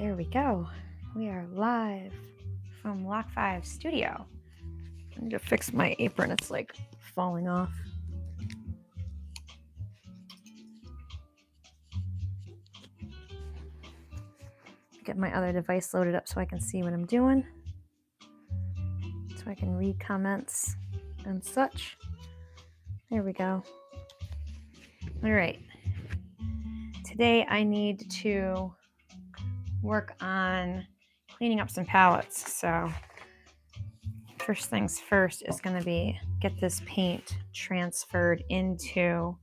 There we go. We are live from Lock 5 Studio. I need to fix my apron. It's like falling off. Get my other device loaded up so I can see what I'm doing. So I can read comments and such. There we go. All right. Today I need to work on cleaning up some palettes. So first things first is going to be get this paint transferred into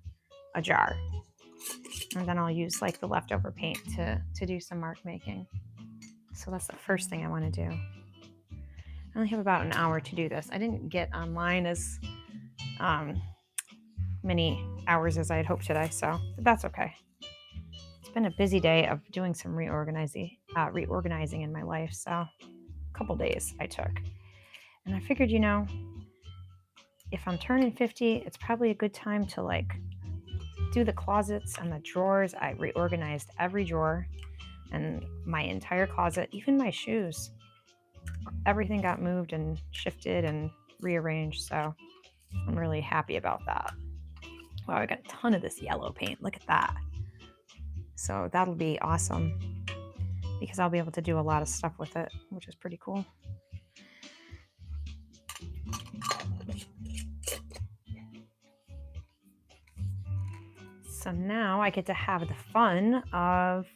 a jar. And then I'll use like the leftover paint to do some mark making. So that's the first thing I want to do. I only have about an hour to do this. I didn't get online as many hours as I had hoped today, so that's okay. It's been a busy day of doing some reorganizing in my life, so a couple days I took. And I figured, you know, if I'm turning 50, it's probably a good time to like do the closets and the drawers. I reorganized every drawer and my entire closet, even my shoes. Everything got moved and shifted and rearranged, so I'm really happy about that. Wow, I got a ton of this yellow paint. Look at that. So that'll be awesome because I'll be able to do a lot of stuff with it, which is pretty cool. So now I get to have the fun of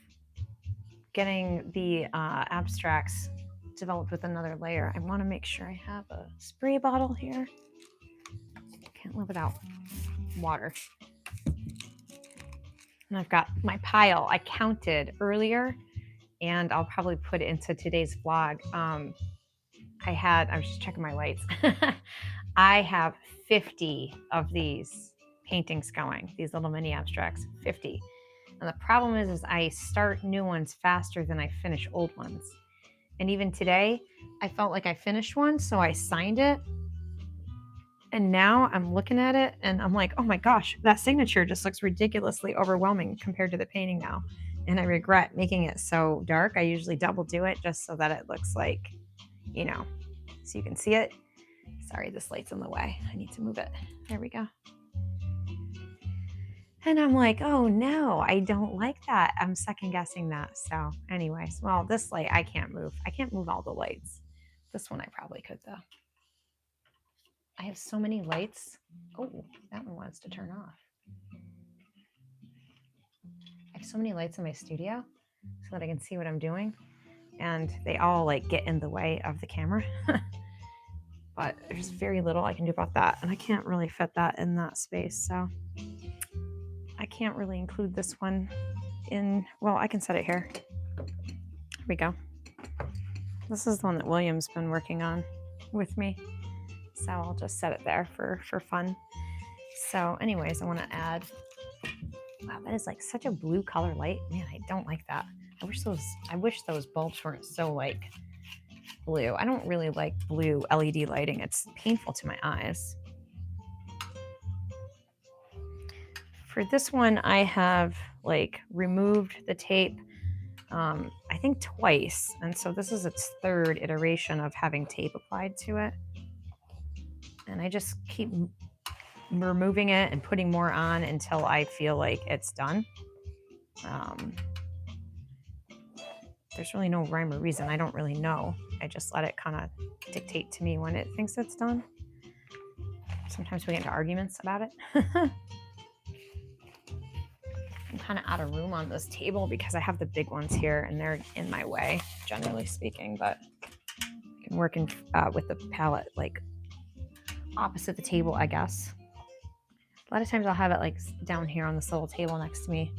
getting the abstracts developed with another layer. I want to make sure I have a spray bottle here. Can't live without water. And I've got my pile. I counted earlier, and I'll probably put it into today's vlog. I was just checking my lights. I have 50 of these paintings going, these little mini abstracts, 50. And the problem is I start new ones faster than I finish old ones. And even today, I felt like I finished one, so I signed it. And now I'm looking at it and I'm like, oh my gosh, that signature just looks ridiculously overwhelming compared to the painting now. And I regret making it so dark. I usually double do it just so that it looks like, you know, so you can see it. Sorry, this light's in the way. I need to move it. There we go. And I'm like, oh no, I don't like that. I'm second guessing that. So anyways, well, this light I can't move. I can't move all the lights. This one I probably could though. I have so many lights. Oh, that one wants to turn off. I have so many lights in my studio so that I can see what I'm doing. And they all like get in the way of the camera. But there's very little I can do about that. And I can't really fit that in that space. So I can't really include this one in, well, I can set it here. Here we go. This is the one that William's been working on with me. So I'll just set it there for fun. So anyways, I want to add, wow, that is like such a blue color light. Man, I don't like that. I wish those bulbs weren't so like blue. I don't really like blue LED lighting. It's painful to my eyes. For this one, I have like removed the tape, I think twice. And so this is its third iteration of having tape applied to it. And I just keep removing it and putting more on until I feel like it's done. There's really no rhyme or reason. I don't really know. I just let it kind of dictate to me when it thinks it's done. Sometimes we get into arguments about it. I'm kind of out of room on this table because I have the big ones here and they're in my way, generally speaking, but I can work with the palette like opposite the table, I guess. A lot of times I'll have it like down here on this little table next to me.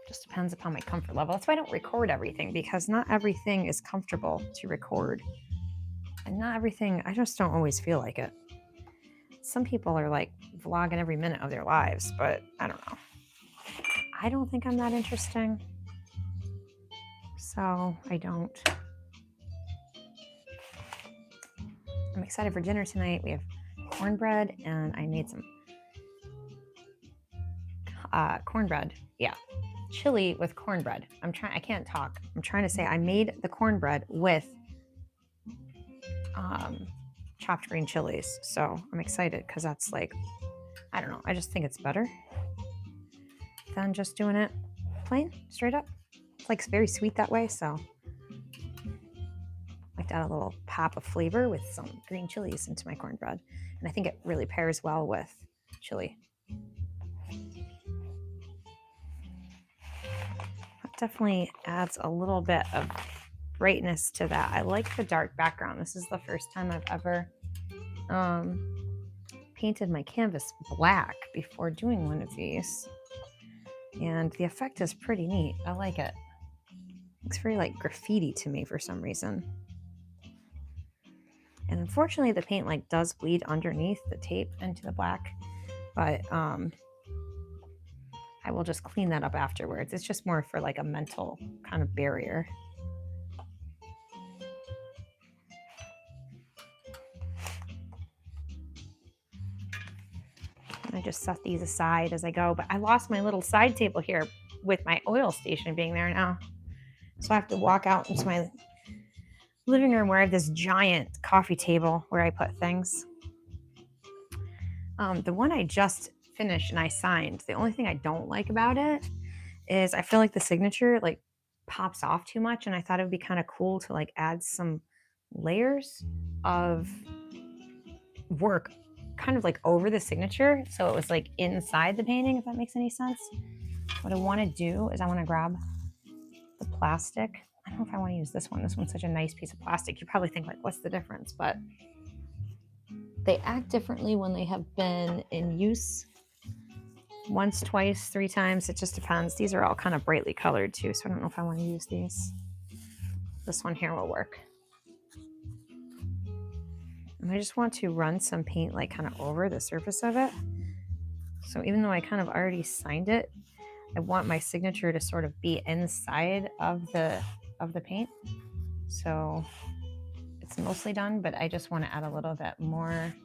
Just depends upon my comfort level. That's why I don't record everything, because not everything is comfortable to record. And not everything, I just don't always feel like it. Some people are like vlogging every minute of their lives, but I don't know. I don't think I'm that interesting. So I don't. I'm excited for dinner tonight. We have cornbread and I made some, cornbread. Yeah, chili with cornbread. I can't talk. I'm trying to say I made the cornbread with chopped green chilies. So I'm excited because that's like, I don't know. I just think it's better than just doing it plain, straight up. It's like very sweet that way. So I like to add a little pop of flavor with some green chilies into my cornbread. And I think it really pairs well with chili. That definitely adds a little bit of brightness to that. I like the dark background. This is the first time I've ever painted my canvas black before doing one of these. And the effect is pretty neat. I like it. Looks very like graffiti to me for some reason. And unfortunately the paint like does bleed underneath the tape into the black, but I will just clean that up afterwards. It's just more for like a mental kind of barrier. I just set these aside as I go, but I lost my little side table here with my oil station being there now. So I have to walk out into my living room where I have this giant coffee table where I put things. The one I just finished and I signed, the only thing I don't like about it is I feel like the signature like pops off too much, and I thought it would be kind of cool to like add some layers of work kind of like over the signature so it was like inside the painting, if that makes any sense. What I want to do is I want to grab the plastic. I don't know if I want to use this one. This one's such a nice piece of plastic. You probably think like, what's the difference? But they act differently when they have been in use once, twice, 3 times. It just depends. These are all kind of brightly colored too, so I don't know if I want to use these. This one here will work. And I just want to run some paint like kind of over the surface of it. So even though I kind of already signed it, I want my signature to sort of be inside of the paint. So it's mostly done, but I just want to add a little bit more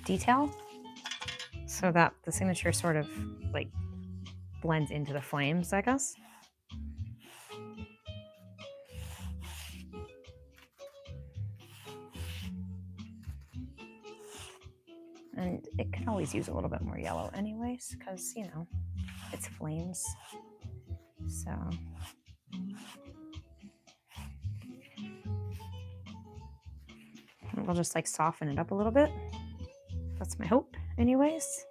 detail so that the signature sort of like blends into the flames, I guess. And it could always use a little bit more yellow anyways, because, you know, it's flames. So we'll just like soften it up a little bit. That's my hope anyways.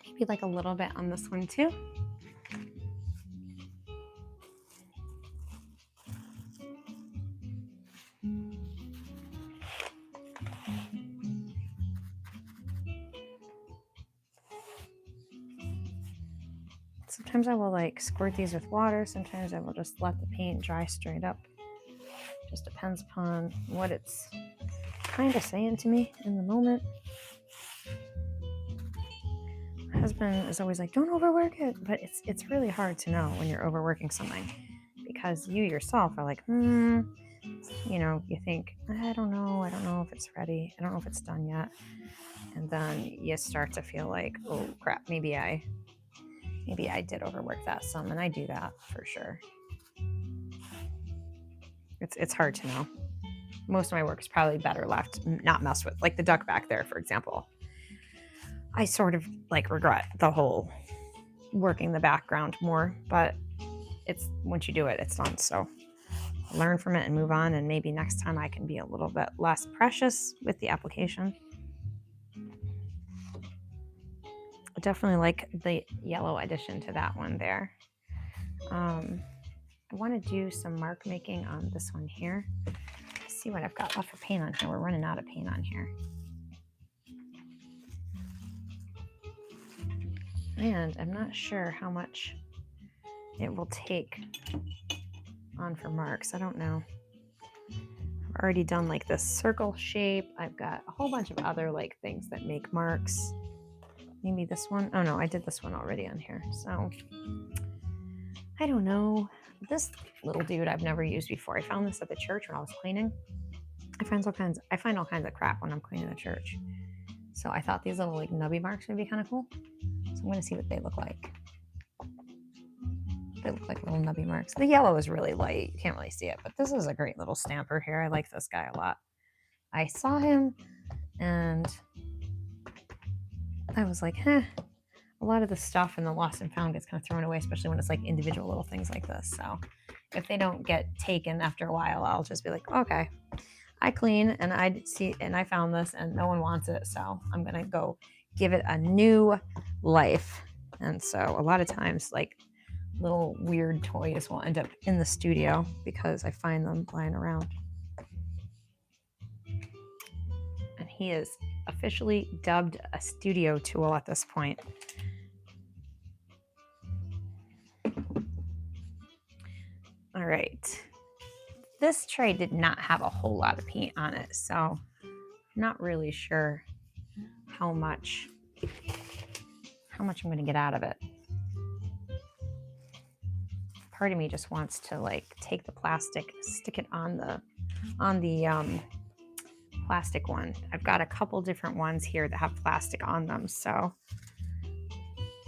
Maybe like a little bit on this one too. Sometimes I will like squirt these with water. Sometimes I will just let the paint dry straight up. Just depends upon what it's kind of saying to me in the moment. My husband is always like, don't overwork it. But it's really hard to know when you're overworking something, because you yourself are like, you know, you think, I don't know if it's ready. I don't know if it's done yet. And then you start to feel like, oh crap, maybe I did overwork that some, and I do that for sure. It's hard to know. Most of my work is probably better left not messed with. Like the duck back there, for example. I sort of like regret the whole working the background more, but it's once you do it, it's done. So learn from it and move on, and maybe next time I can be a little bit less precious with the application. I definitely like the yellow addition to that one there. I want to do some mark making on this one here. Let's see what I've got left for paint on here. We're running out of paint on here. And I'm not sure how much it will take on for marks. I don't know. I've already done like this circle shape. I've got a whole bunch of other like things that make marks. Maybe this one. Oh no, I did this one already on here. So I don't know. This little dude I've never used before. I found this at the church when I was cleaning. I find all kinds of crap when I'm cleaning the church. So I thought these little like nubby marks would be kind of cool. So I'm going to see what they look like. They look like little nubby marks. The yellow is really light. You can't really see it, but this is a great little stamper here. I like this guy a lot. I saw him and I was like, a lot of the stuff in the lost and found gets kind of thrown away, especially when it's like individual little things like this. So if they don't get taken after a while, I'll just be like, okay, I clean and I found this and no one wants it. So I'm going to go give it a new life. And so a lot of times like little weird toys will end up in the studio because I find them lying around. And he is officially dubbed a studio tool at this point. All right. This tray did not have a whole lot of paint on it, so I'm not really sure how much I'm going to get out of it. Part of me just wants to like take the plastic, stick it on the plastic one. I've got a couple different ones here that have plastic on them, so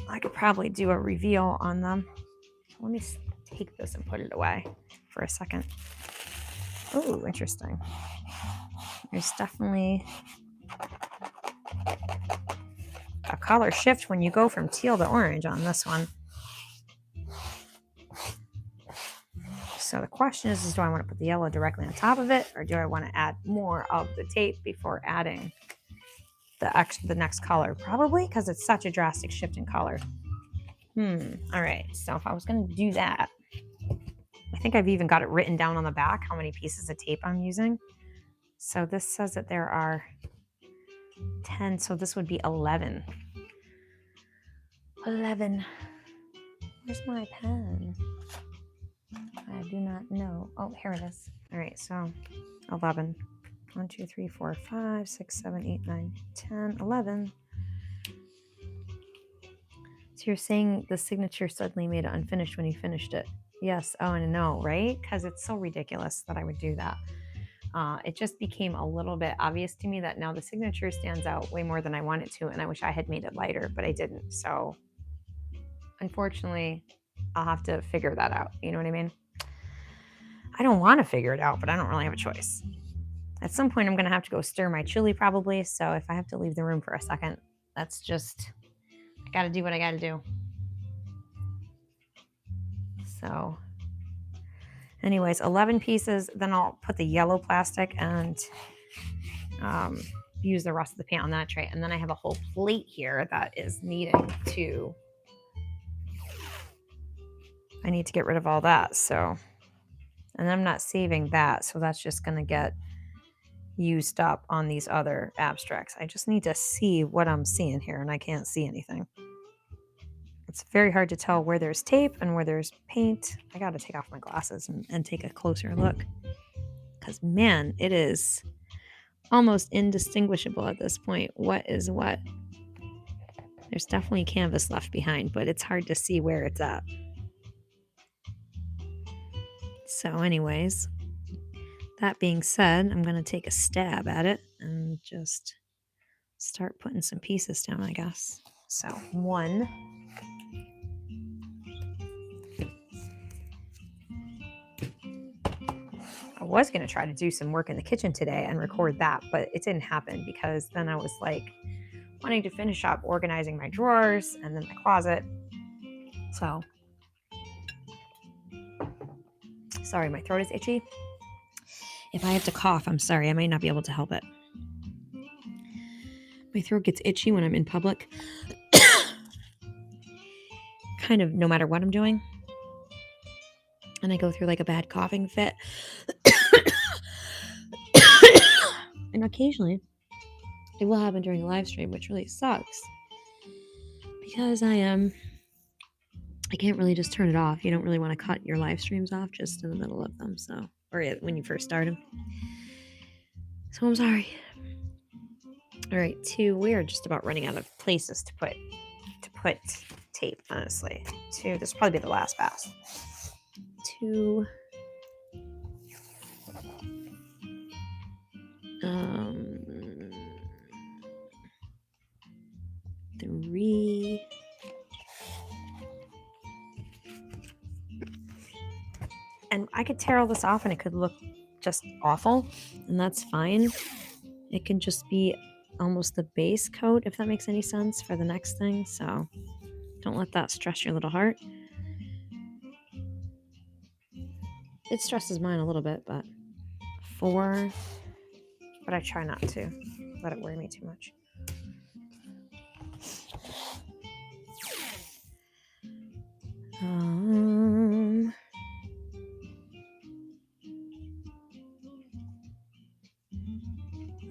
I could probably do a reveal on them. Let me take this and put it away for a second. Oh, interesting. There's definitely a color shift when you go from teal to orange on this one. So the question is do I want to put the yellow directly on top of it, or do I want to add more of the tape before adding the next color? Probably, because it's such a drastic shift in color. All right, so if I was going to do that, I think I've even got it written down on the back how many pieces of tape I'm using. So this says that there are 10, so this would be 11. 11. Where's my pen? I do not know. Oh, here it is. All right, so 11. 1, 2, 3, 4, 5, 6, 7, 8, 9, 10, 11. So you're saying the signature suddenly made it unfinished when you finished it? Yes. Oh, and no, right? Because it's so ridiculous that I would do that. It just became a little bit obvious to me that now the signature stands out way more than I want it to, and I wish I had made it lighter, but I didn't. So unfortunately, I'll have to figure that out. You know what I mean? I don't want to figure it out, but I don't really have a choice. At some point, I'm going to have to go stir my chili probably. So if I have to leave the room for a second, that's just, I got to do what I got to do. So anyways, 11 pieces. Then I'll put the yellow plastic and use the rest of the paint on that tray. And then I have a whole plate here that is needing to, I need to get rid of all that. So, and I'm not saving that. So that's just going to get used up on these other abstracts. I just need to see what I'm seeing here, and I can't see anything. It's very hard to tell where there's tape and where there's paint. I got to take off my glasses and take a closer look, because man, it is almost indistinguishable at this point. What is what? There's definitely canvas left behind, but it's hard to see where it's at. So anyways, that being said, I'm going to take a stab at it and just start putting some pieces down, I guess. So 1. I was going to try to do some work in the kitchen today and record that, but it didn't happen because then I was like wanting to finish up organizing my drawers and then my closet. So, sorry, my throat is itchy. If I have to cough, I'm sorry. I might not be able to help it. My throat gets itchy when I'm in public. Kind of no matter what I'm doing. And I go through like a bad coughing fit. And occasionally it will happen during a live stream, which really sucks. Because I can't really just turn it off. You don't really want to cut your live streams off just in the middle of them. So, or when you first start them. So I'm sorry. All right, 2. We are just about running out of places to put tape, honestly. 2. This will probably be the last pass. 2. 3. And I could tear all this off and it could look just awful, and that's fine. It can just be almost the base coat, if that makes any sense, for the next thing. So don't let that stress your little heart. It stresses mine a little bit, but 4. But I try not to let it worry me too much.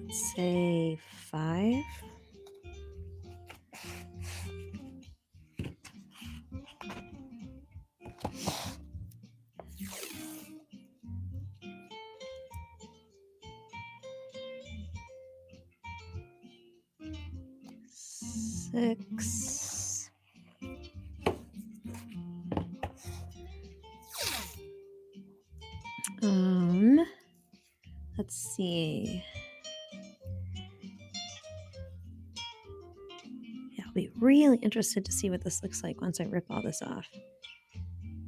Let's say 5. Six. Let's see. Yeah, I'll be really interested to see what this looks like once I rip all this off.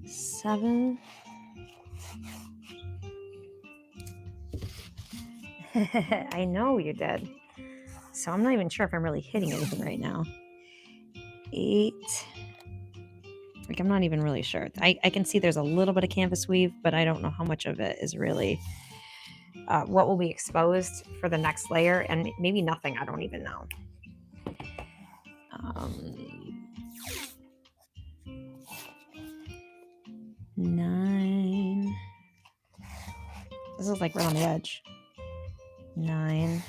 7. I know you did. So I'm not even sure if I'm really hitting anything right now. 8. Like, I'm not even really sure. I can see there's a little bit of canvas weave, but I don't know how much of it is really what will be exposed for the next layer, and maybe nothing. I don't even know. 9. This is like right on the edge. 9.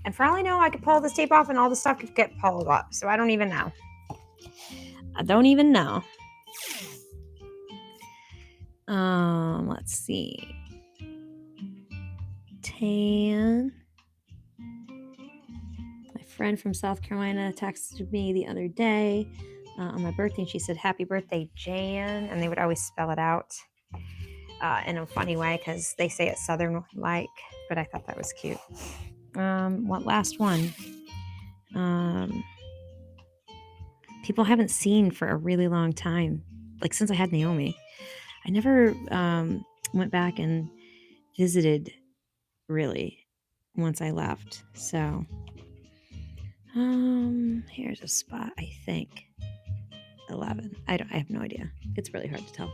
And for all I know, I could pull this tape off and all the stuff could get pulled up. So I don't even know. I don't even know. Let's see. 10. My friend from South Carolina texted me the other day on my birthday, and she said, "Happy birthday, Jan." And they would always spell it out in a funny way because they say it Southern-like, but I thought that was cute. What last one? People I haven't seen for a really long time, like since I had Naomi. I never went back and visited really once I left. So here's a spot, I think. 11. I have no idea. It's really hard to tell.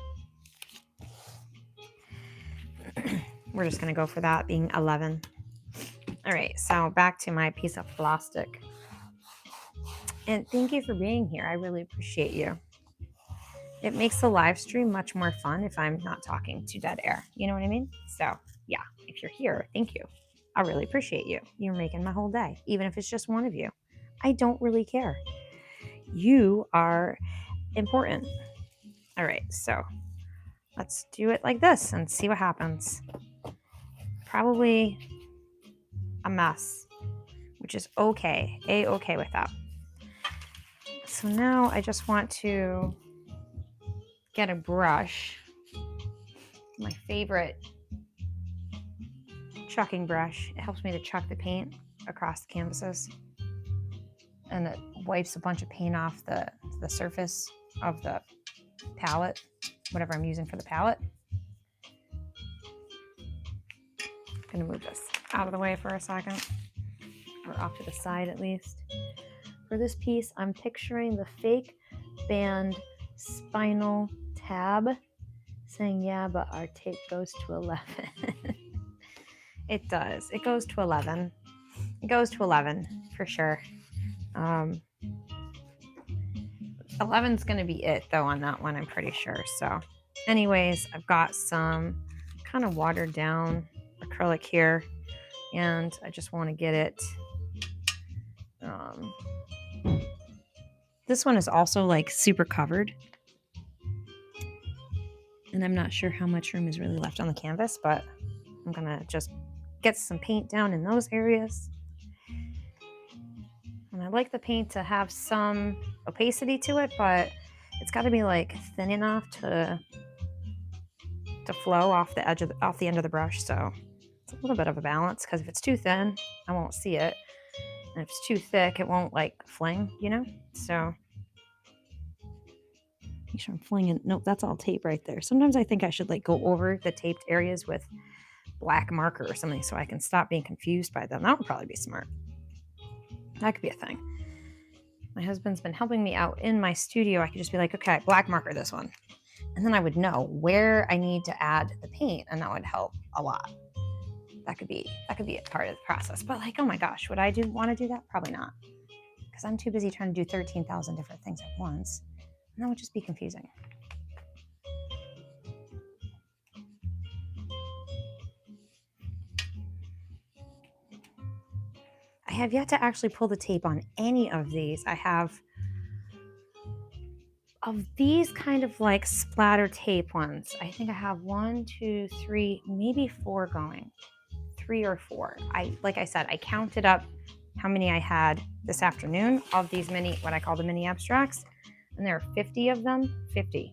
We're just going to go for that being 11. All right, so back to my piece of plastic. And thank you for being here. I really appreciate you. It makes the live stream much more fun if I'm not talking to dead air. You know what I mean? So yeah, if you're here, thank you. I really appreciate you. You're making my whole day, even if it's just one of you. I don't really care. You are important. All right, so let's do it like this and see what happens. Probably a mess, which is okay. A-okay with that. So now I just want to get a brush, my favorite chucking brush. It helps me to chuck the paint across the canvases, and it wipes a bunch of paint off the surface of the palette, whatever I'm using for the palette. I'm gonna move this out of the way for a second, or off to the side at least. For this piece, I'm picturing the fake band Spinal Tab saying, "Yeah, but our tape goes to 11." It does. It goes to 11. It goes to 11 for sure. 11's going to be it though on that one, I'm pretty sure. So anyways, I've got some kind of watered down acrylic here, and I just want to get it. This one is also like super covered, and I'm not sure how much room is really left on the canvas, but I'm gonna just get some paint down in those areas. And I like the paint to have some opacity to it, but it's got to be like thin enough to flow off the edge of the end of the brush. So it's a little bit of a balance, because if it's too thin, I won't see it. And if it's too thick, it won't like fling, you know? So make sure I'm flinging. Nope, that's all tape right there. Sometimes I think I should like go over the taped areas with black marker or something so I can stop being confused by them. That would probably be smart. That could be a thing. My husband's been helping me out in my studio. I could just be like, okay, black marker this one. And then I would know where I need to add the paint, and that would help a lot. That could be a part of the process. But like, oh my gosh, would I want to do that? Probably not. Because I'm too busy trying to do 13,000 different things at once. And that would just be confusing. I have yet to actually pull the tape on any of these. I have of these kind of like splatter tape ones. I think I have 1, 2, 3, maybe 4 going. 3 or 4. Like I said, I counted up how many I had this afternoon of these mini, what I call the mini abstracts, and there are 50 of them. 50.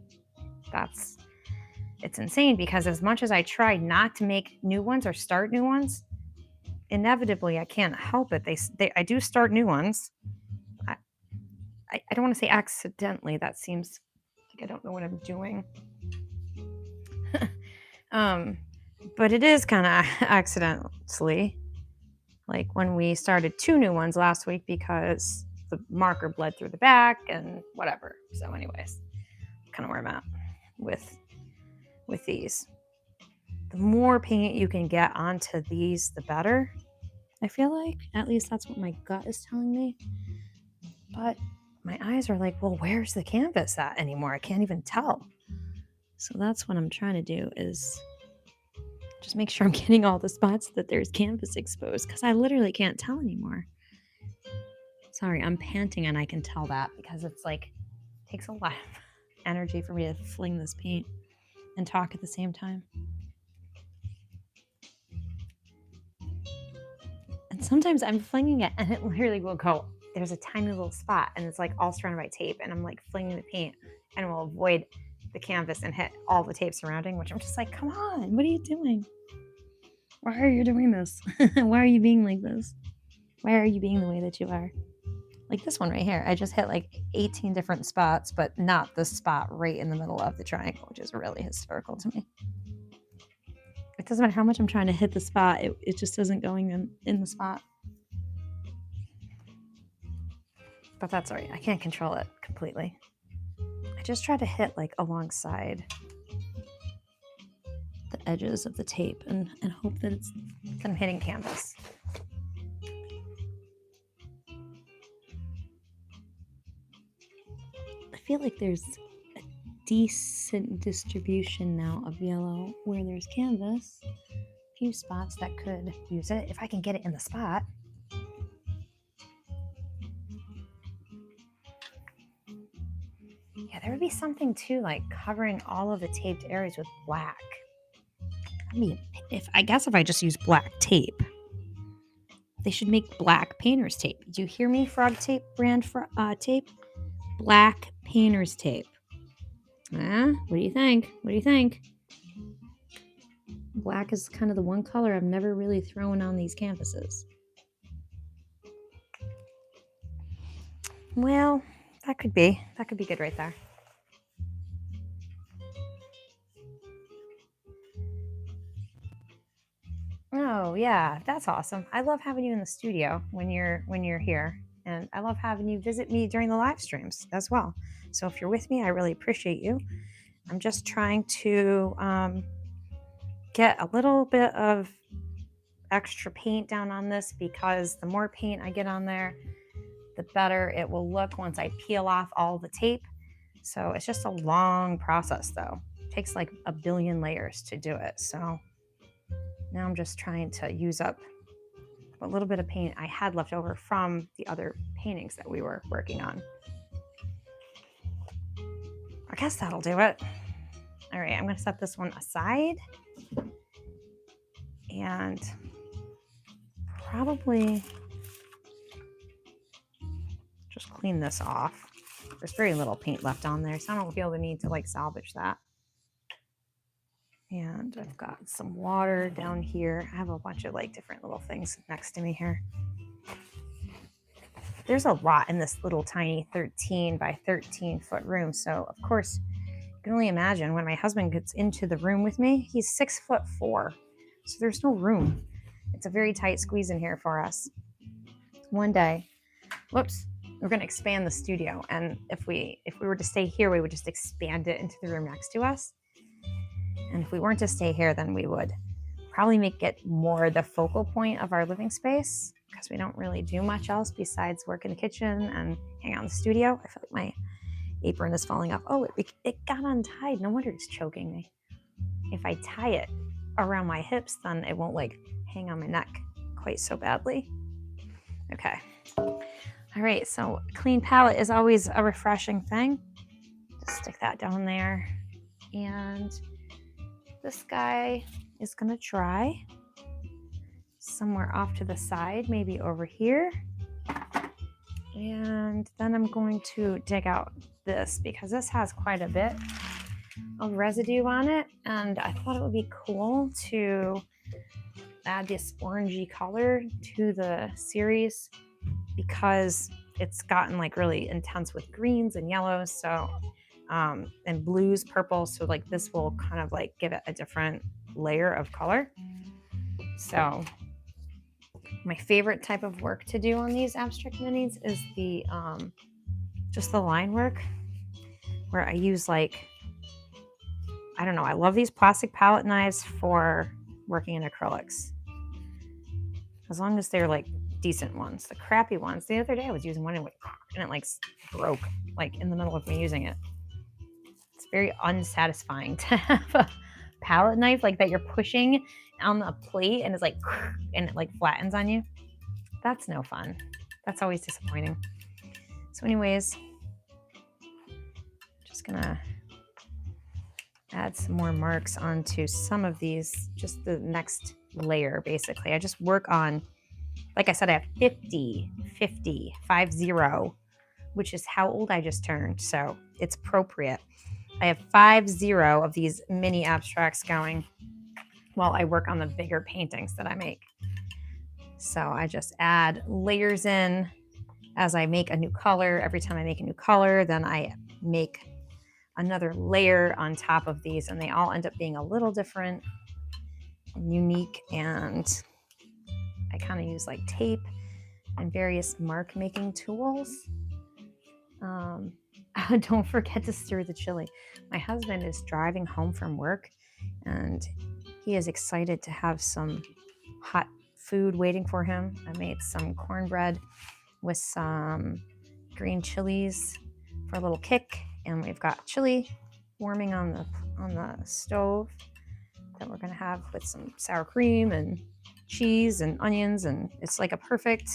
It's insane because as much as I try not to make new ones or start new ones, inevitably I can't help it. I do start new ones. I don't want to say accidentally. That seems like I don't know what I'm doing. But it is kind of accidentally. Like when we started 2 new ones last week because the marker bled through the back and whatever. So anyways, kind of where I'm at with these. The more paint you can get onto these, the better. I feel like, at least that's what my gut is telling me. But my eyes are like, well, where's the canvas at anymore? I can't even tell. So that's what I'm trying to do, is just make sure I'm getting all the spots that there's canvas exposed, because I literally can't tell anymore. Sorry, I'm panting and I can tell that because it's like, it takes a lot of energy for me to fling this paint and talk at the same time. And sometimes I'm flinging it and it literally will go, there's a tiny little spot and it's like all surrounded by tape, and I'm like flinging the paint and will avoid the canvas and hit all the tape surrounding, which I'm just like, come on, what are you doing? Why are you doing this? Why are you being like this? Why are you being the way that you are? Like this one right here, I just hit like 18 different spots, but not the spot right in the middle of the triangle, which is really hysterical to me. It doesn't matter how much I'm trying to hit the spot, it just isn't going in the spot. But that's all right. I can't control it completely. I just try to hit like alongside the edges of the tape and hope that I'm hitting canvas. I feel like there's a decent distribution now of yellow where there's canvas. A few spots that could use it if I can get it in the spot. Yeah, there would be something too, like covering all of the taped areas with black. I mean, if I just use black tape, they should make black painter's tape. Do you hear me, FrogTape brand tape? Black painter's tape. What do you think? What do you think? Black is kind of the one color I've never really thrown on these canvases. Well, that could be good right there. Oh yeah, that's awesome. I love having you in the studio when you're here, and I love having you visit me during the live streams as well. So if you're with me, I really appreciate you. I'm just trying to get a little bit of extra paint down on this, because the more paint I get on there, the better it will look once I peel off all the tape. So it's just a long process though. It takes like a billion layers to do it. So now I'm just trying to use up a little bit of paint I had left over from the other paintings that we were working on. I guess that'll do it. All right, I'm going to set this one aside and probably just clean this off. There's very little paint left on there, so I don't feel the need to like salvage that. And I've got some water down here. I have a bunch of like different little things next to me here. there's a lot in this little tiny 13 by 13 foot room. So of course, you can only imagine when my husband gets into the room with me, he's 6'4". So there's no room. It's a very tight squeeze in here for us. One day, whoops, we're going to expand the studio. And if we were to stay here, we would just expand it into the room next to us. And if we weren't to stay here, then we would probably make it more the focal point of our living space, because we don't really do much else besides work in the kitchen and hang out in the studio. I feel like my apron is falling off. Oh, it got untied. No wonder it's choking me. If I tie it around my hips, then it won't like hang on my neck quite so badly. Okay. All right, so clean palette is always a refreshing thing. Just stick that down there. And this guy is gonna dry somewhere off to the side, maybe over here. And then I'm going to dig out this because this has quite a bit of residue on it. And I thought it would be cool to add this orangey color to the series because it's gotten like really intense with greens and yellows. So, and blues, purples. So like this will kind of like give it a different layer of color. So my favorite type of work to do on these abstract minis is the just the line work, where I use like, I don't know, I love these plastic palette knives for working in acrylics, as long as they're like decent ones. The crappy ones, the other day I was using one and it like broke like in the middle of me using it. It's very unsatisfying to have a palette knife like that you're pushing on the plate and it's like, and it like flattens on you. That's no fun. That's always disappointing. So anyways, just gonna add some more marks onto some of these, just the next layer basically. I just work on, like I said, I have 50, which is how old I just turned. So it's appropriate. I have 50 of these mini abstracts going while I work on the bigger paintings that I make. So I just add layers in as I make a new color. Every time I make a new color, then I make another layer on top of these, and they all end up being a little different and unique. And I kind of use like tape and various mark making tools. Don't forget to stir the chili. My husband is driving home from work and he is excited to have some hot food waiting for him. I made some cornbread with some green chilies for a little kick, and we've got chili warming on the stove that we're gonna have with some sour cream and cheese and onions, and it's like a perfect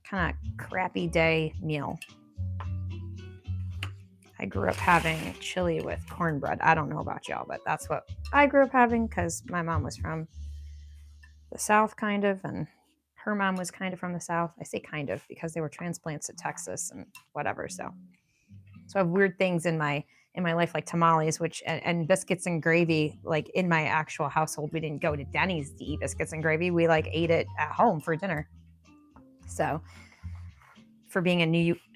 kind of crappy day meal. I grew up having chili with cornbread. I don't know about y'all, but that's what I grew up having because my mom was from the South kind of, and her mom was kind of from the South. I say kind of because they were transplants to Texas and whatever. So I have weird things in my life, like tamales, which and biscuits and gravy. Like in my actual household, we didn't go to Denny's to eat biscuits and gravy. We like ate it at home for dinner. So for being a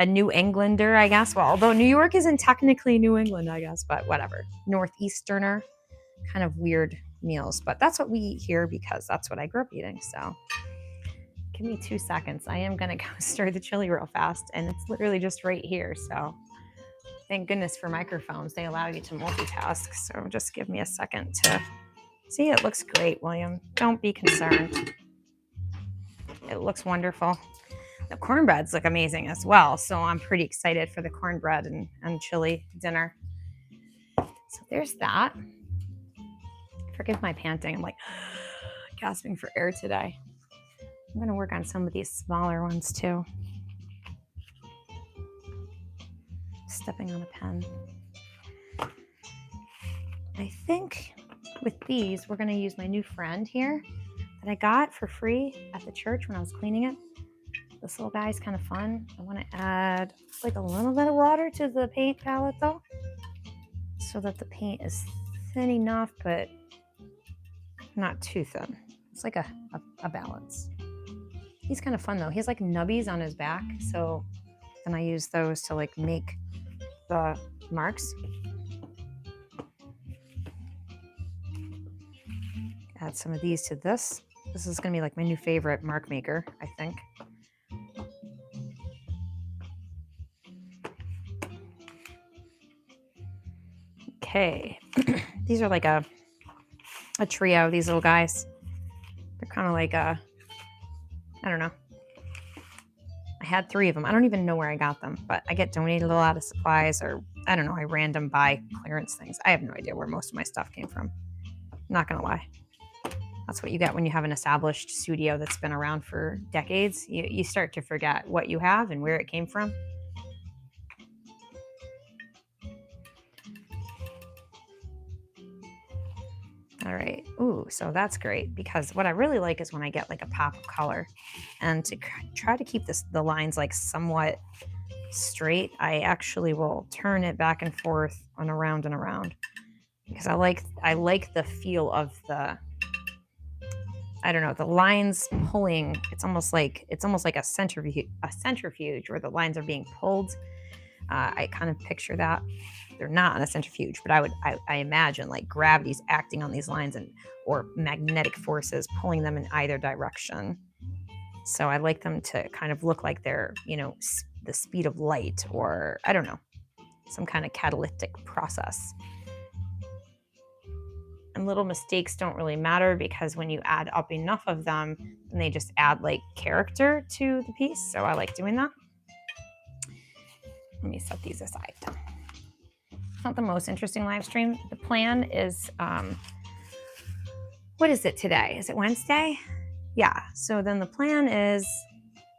New Englander, I guess. Well, although New York isn't technically New England, I guess, but whatever. Northeasterner, kind of weird meals. But that's what we eat here because that's what I grew up eating. So give me 2 seconds. I am going to go stir the chili real fast, and it's literally just right here. So thank goodness for microphones. They allow you to multitask. So just give me a second to see. It looks great, William. Don't be concerned. It looks wonderful. The cornbreads look amazing as well. So I'm pretty excited for the cornbread and chili dinner. So there's that. Forgive my panting. I'm like gasping for air today. I'm going to work on some of these smaller ones too. Stepping on a pen. I think with these, we're going to use my new friend here that I got for free at the church when I was cleaning it. This little guy is kind of fun. I want to add like a little bit of water to the paint palette though, so that the paint is thin enough, but not too thin. It's like a balance. He's kind of fun though. He has like nubbies on his back, so then I use those to like make the marks. Add some of these to this. This is gonna be like my new favorite mark maker, I think. Okay, these are like a trio, these little guys. They're kind of like I don't know. I had 3 of them. I don't even know where I got them, but I get donated a lot of supplies, or I don't know, I random buy clearance things. I have no idea where most of my stuff came from. I'm not gonna lie. That's what you get when you have an established studio that's been around for decades. You start to forget what you have and where it came from. All right. Ooh, so that's great, because what I really like is when I get like a pop of color, and to try to keep the lines like somewhat straight, I actually will turn it back and forth and around, because I like the feel of the, I don't know, the lines pulling. It's almost like a centrifuge where the lines are being pulled. I kind of picture that. They're not on a centrifuge, but I imagine like gravity's acting on these lines, or magnetic forces pulling them in either direction. So I like them to kind of look like they're, the speed of light, or I don't know, some kind of catalytic process. And little mistakes don't really matter, because when you add up enough of them, then they just add like character to the piece. So I like doing that. Let me set these aside. It's not the most interesting live stream. The plan is, what is it today? Is it Wednesday? Yeah. So then the plan is,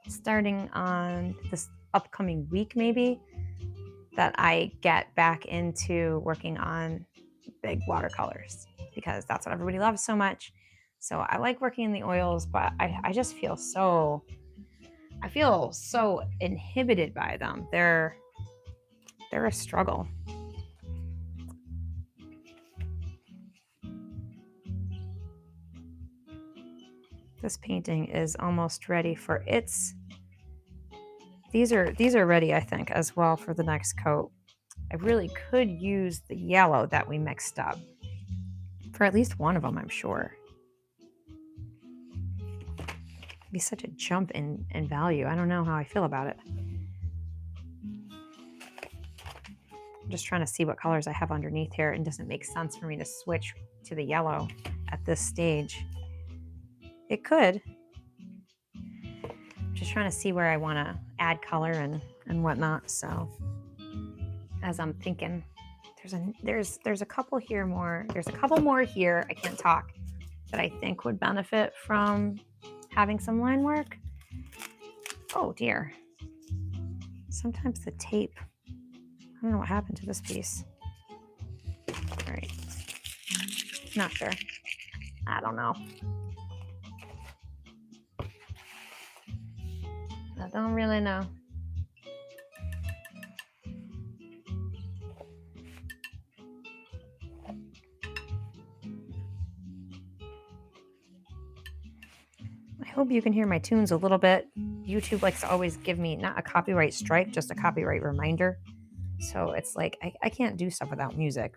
starting on this upcoming week, maybe, that I get back into working on big watercolors, because that's what everybody loves so much. So I like working in the oils, but I just feel so inhibited by them. They're a struggle. This painting is almost ready for its, these are ready, I think, as well for the next coat. I really could use the yellow that we mixed up for at least one of them, I'm sure. It'd be such a jump in value. I don't know how I feel about it. I'm just trying to see what colors I have underneath here. It doesn't make sense for me to switch to the yellow at this stage. It could. I'm just trying to see where I want to add color and whatnot. So as I'm thinking, there's a couple here more. There's a couple more here. I can't talk, that I think would benefit from having some line work. Oh dear. Sometimes the tape, I don't know what happened to this piece. All right. Not sure. I don't know. I don't really know. I hope you can hear my tunes a little bit. YouTube likes to always give me not a copyright strike, just a copyright reminder. So it's like I can't do stuff without music.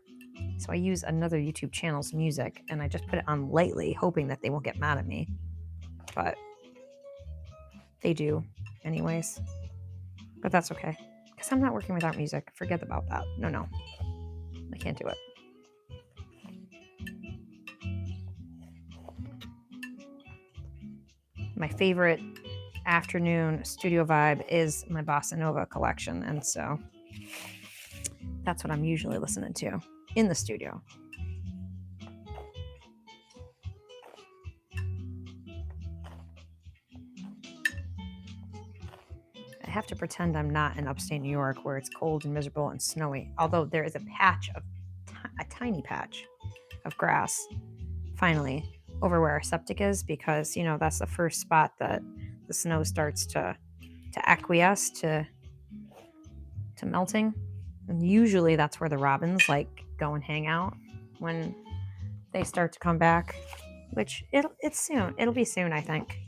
So I use another YouTube channel's music, and I just put it on lightly, hoping that they won't get mad at me. But they do anyways. But that's okay, because I'm not working without music. Forget about that. No. I can't do it. My favorite afternoon studio vibe is my Bossa Nova collection, and so that's what I'm usually listening to in the studio. I have to pretend I'm not in upstate New York, where it's cold and miserable and snowy, although there is a tiny patch of grass, finally, over where our septic is, because, that's the first spot that the snow starts to acquiesce to melting. And usually that's where the robins like go and hang out when they start to come back, which it's soon. It'll be soon, I think.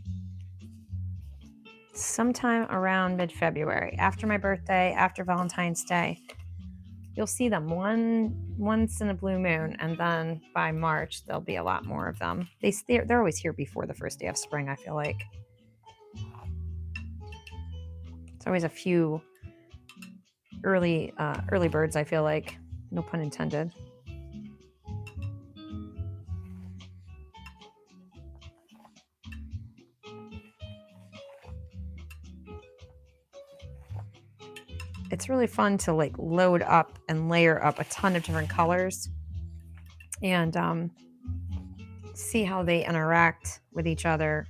sometime around mid-February, after my birthday, after Valentine's Day. You'll see them once in a blue moon, and then by March there'll be a lot more of them. They're always here before the first day of spring, I feel like. It's always a few early birds, I feel like. No pun intended. It's really fun to like load up and layer up a ton of different colors and see how they interact with each other,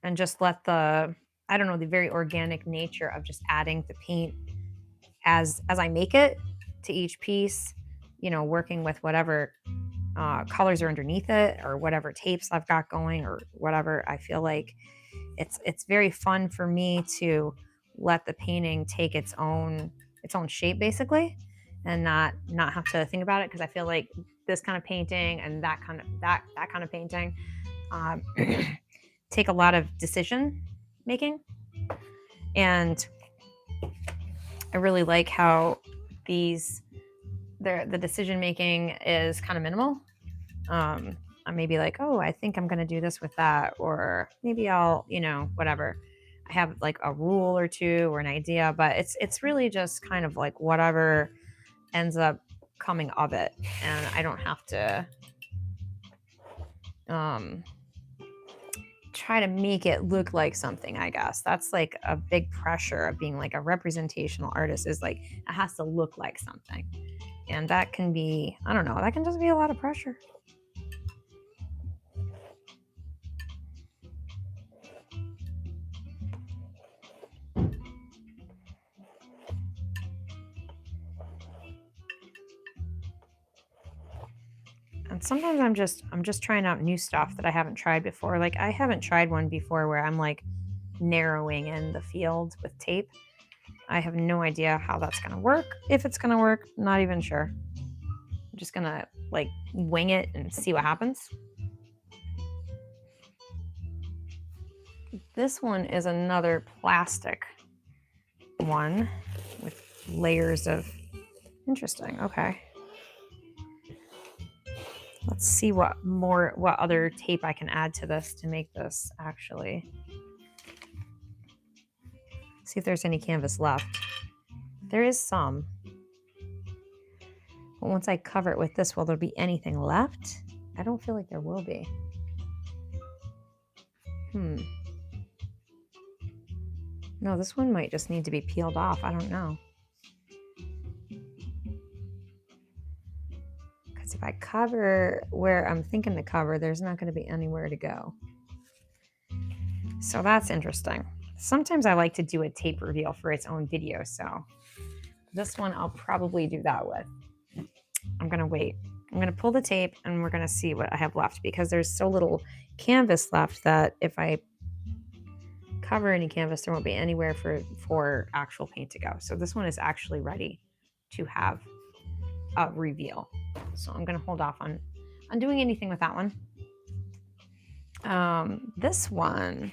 and just let the, I don't know, the very organic nature of just adding the paint as I make it to each piece, you know, working with whatever colors are underneath it or whatever tapes I've got going or whatever. I feel like it's very fun for me to let the painting take its own shape basically, and not have to think about it, because I feel like this kind of painting and that kind of painting take a lot of decision making, and I really like how the decision making is kind of minimal. I may be like, oh, I think I'm going to do this with that, or maybe I'll, you know, whatever. I have like a rule or two or an idea, but it's really just kind of like whatever ends up coming of it, and I don't have to try to make it look like something. I guess that's like a big pressure of being like a representational artist, is like it has to look like something, and that can be, I don't know, that can just be a lot of pressure. And sometimes I'm just trying out new stuff that I haven't tried before. Like I haven't tried one before where I'm like narrowing in the field with tape. I have no idea how that's going to work. If it's going to work, not even sure. I'm just going to like wing it and see what happens. This one is another plastic one with layers of, interesting. Okay. Let's see what other tape I can add to this to make this actually. See if there's any canvas left. There is some. But once I cover it with this, will there be anything left? I don't feel like there will be. No, this one might just need to be peeled off. I don't know. Because if I cover where I'm thinking to cover, there's not going to be anywhere to go. So that's interesting. Sometimes I like to do a tape reveal for its own video, so this one I'll probably do that with. I'm going to wait. I'm going to pull the tape and we're going to see what I have left, because there's so little canvas left that if I cover any canvas, there won't be anywhere for actual paint to go. So this one is actually ready to have a reveal. So I'm going to hold off on doing anything with that one. This one,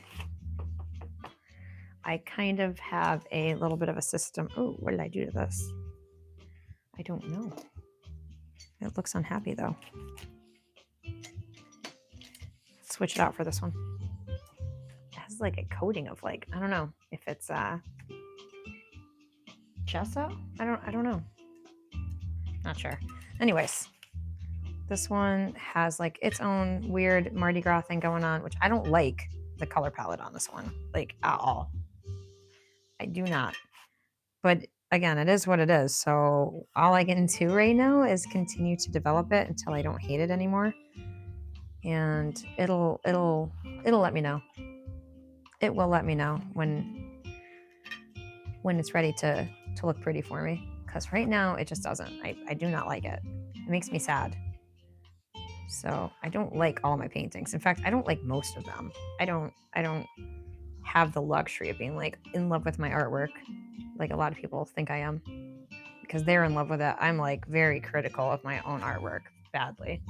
I kind of have a little bit of a system. Oh, what did I do to this? I don't know. It looks unhappy though. Let's switch it out for this one. It has like a coating of like, I don't know if it's gesso. I don't know. Not sure. Anyways, this one has like its own weird Mardi Gras thing going on, which I don't like the color palette on this one, like at all. I do not. But again, it is what it is. So all I can do right now is continue to develop it until I don't hate it anymore. And it'll let me know. It will let me know when it's ready to look pretty for me. Because right now it just doesn't. I do not like it. It makes me sad. So I don't like all my paintings. In fact, I don't like most of them. I don't have the luxury of being like in love with my artwork like a lot of people think I am, because they're in love with it. I'm like very critical of my own artwork badly.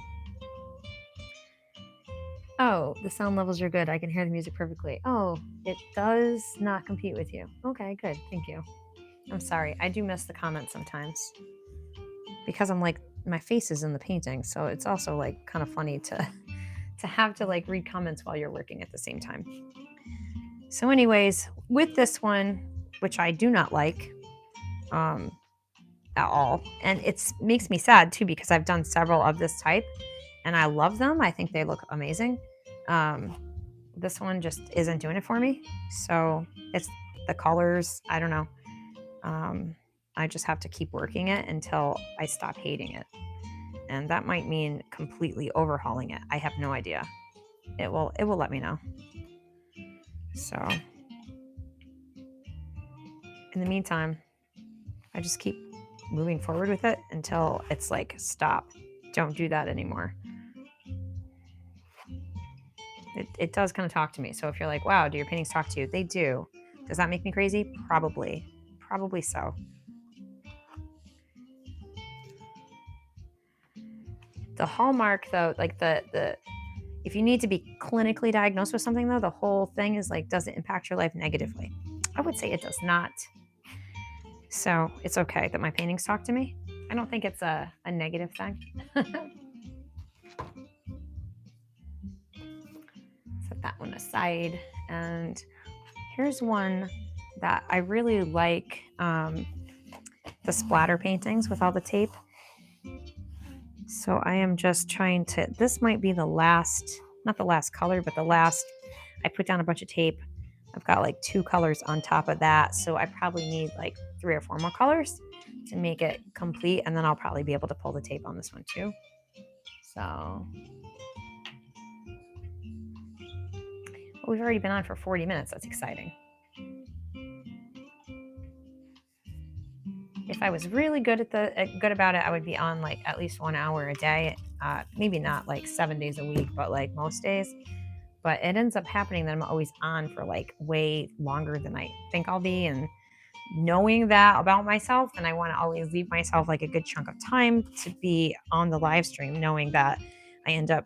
Oh, the sound levels are good. I can hear the music perfectly. Oh, it does not compete with you. Okay, good. Thank you. I'm sorry. I do miss the comments sometimes because I'm like, my face is in the painting. So it's also like kind of funny to have to like read comments while you're working at the same time. So anyways, with this one, which I do not like at all, and it makes me sad too because I've done several of this type and I love them. I think they look amazing. This one just isn't doing it for me. So it's the colors. I don't know. I just have to keep working it until I stop hating it. And that might mean completely overhauling it. I have no idea. It will let me know. So in the meantime, I just keep moving forward with it until it's like, stop, don't do that anymore. It does kind of talk to me. So if you're like, wow, do your paintings talk to you? They do. Does that make me crazy? Probably so. The hallmark though, like the if you need to be clinically diagnosed with something though, the whole thing is like, does it impact your life negatively? I would say it does not. So it's okay that my paintings talk to me. I don't think it's a negative thing. Set that one aside. And here's one that I really like, the splatter paintings with all the tape. So I am just trying to, this might be the last, not the last color, but the last, I put down a bunch of tape. I've got like 2 colors on top of that. So I probably need like 3 or 4 more colors to make it complete. And then I'll probably be able to pull the tape on this one too. So well, we've already been on for 40 minutes. That's exciting. If I was really good about it, I would be on like at least 1 hour a day. Maybe not like 7 days a week, but like most days. But it ends up happening that I'm always on for like way longer than I think I'll be. And knowing that about myself, and I want to always leave myself like a good chunk of time to be on the live stream, knowing that I end up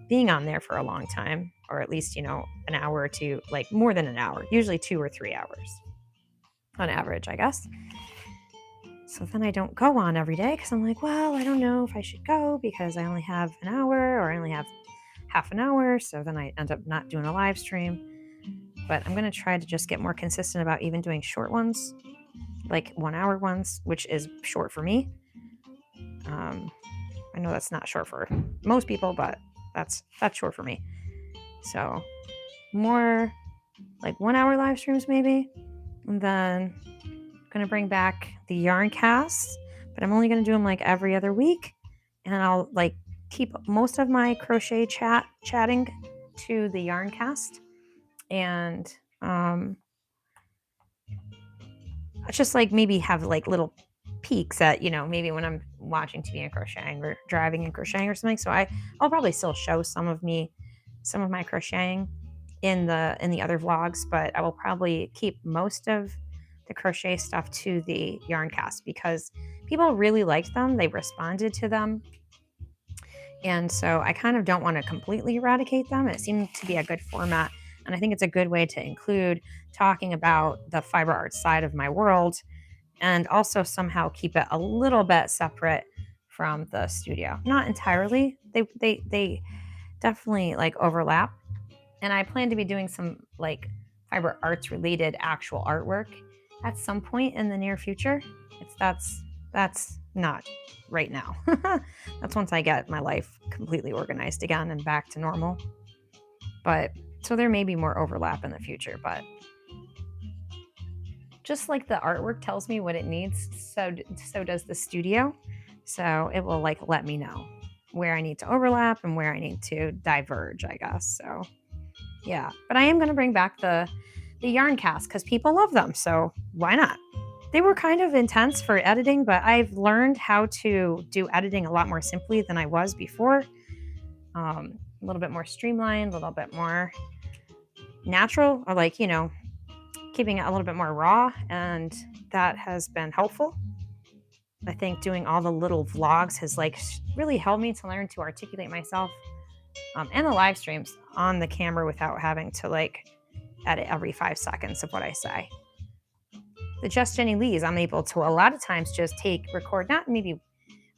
being on there for a long time, or at least, an hour or two, like more than an hour, usually 2 or 3 hours on average, I guess. So then I don't go on every day because I'm like, well, I don't know if I should go because I only have an hour or I only have half an hour. So then I end up not doing a live stream. But I'm going to try to just get more consistent about even doing short ones, like 1 hour ones, which is short for me. I know that's not short for most people, but that's short for me. So more like 1 hour live streams maybe. And then I'm going to bring back the yarn casts, but I'm only going to do them like every other week. And I'll like keep most of my crochet chatting to the yarn cast. And just like maybe have like little peeks at, maybe when I'm watching TV and crocheting or driving and crocheting or something. So I'll probably still show some of my crocheting in the other vlogs, but I will probably keep most of the crochet stuff to the yarn cast because people really liked them. They responded to them. And so I kind of don't want to completely eradicate them. It seemed to be a good format. And I think it's a good way to include talking about the fiber art side of my world and also somehow keep it a little bit separate from the studio. Not entirely. They definitely like overlap. And I plan to be doing some like fiber arts related actual artwork at some point in the near future. That's not right now. That's once I get my life completely organized again and back to normal. But so there may be more overlap in the future, but just like the artwork tells me what it needs, so does the studio. So it will like let me know where I need to overlap and where I need to diverge, I guess. So yeah, but I am going to bring back the yarn cast because people love them. So why not? They were kind of intense for editing, but I've learned how to do editing a lot more simply than I was before. A little bit more streamlined, a little bit more natural, or like, keeping it a little bit more raw. And that has been helpful. I think doing all the little vlogs has like really helped me to learn to articulate myself and the live streams on the camera without having to like edit every 5 seconds of what I say. The Just Jenny Lees, I'm able to a lot of times just record, not maybe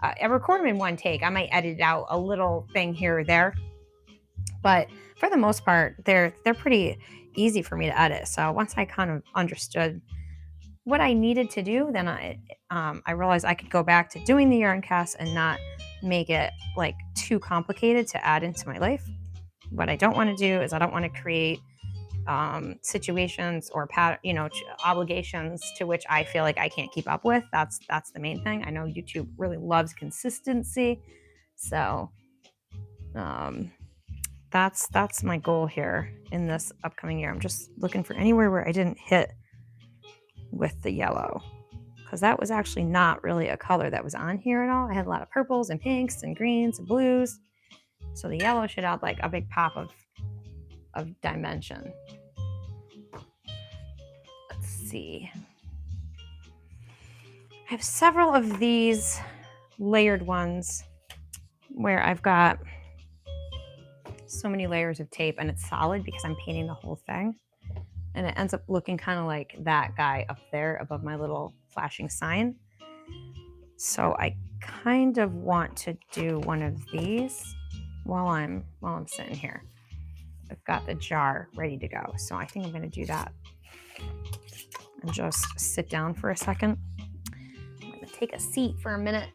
I record them in one take. I might edit out a little thing here or there, but for the most part, they're pretty easy for me to edit. So once I kind of understood what I needed to do, then I realized I could go back to doing the yarn cast and not make it like too complicated to add into my life. What I don't want to do is I don't want to create situations or obligations to which I feel like I can't keep up with. That's the main thing. I know YouTube really loves consistency, so that's my goal here in this upcoming year. I'm just looking for anywhere where I didn't hit with the yellow, because that was actually not really a color that was on here at all. I had a lot of purples and pinks and greens and blues, so the yellow should add like a big pop of dimension. Let's see. I have several of these layered ones where I've got so many layers of tape and it's solid because I'm painting the whole thing. And it ends up looking kind of like that guy up there above my little flashing sign. So I kind of want to do one of these while I'm sitting here. I've got the jar ready to go. So I think I'm going to do that and just sit down for a second. I'm going to take a seat for a minute.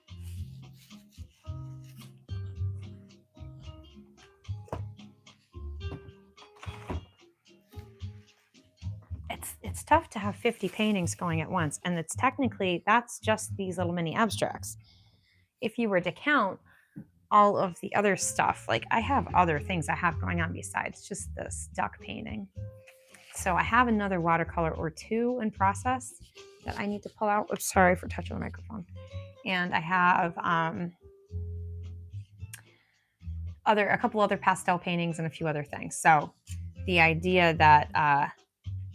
It's tough to have 50 paintings going at once, and that's just these little mini abstracts. If you were to count all of the other stuff, like I have other things I have going on besides just this duck painting. So I have another watercolor or two in process that I need to pull out. Oops, sorry for touching the microphone. And I have a couple other pastel paintings and a few other things. So the idea that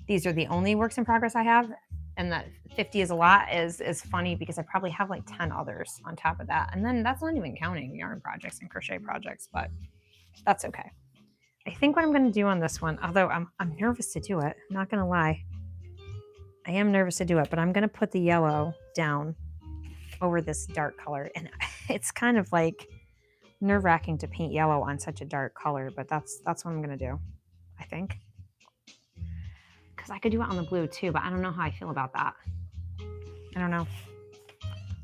these are the only works in progress I have and that 50 is a lot is funny, because I probably have like 10 others on top of that. And then that's not even counting yarn projects and crochet projects, but that's okay. I think what I'm going to do on this one, although I'm nervous to do it, I'm not going to lie. I am nervous to do it, but I'm going to put the yellow down over this dark color. And it's kind of like nerve-wracking to paint yellow on such a dark color, but that's what I'm going to do, I think. Because I could do it on the blue too, but I don't know how I feel about that. I don't know.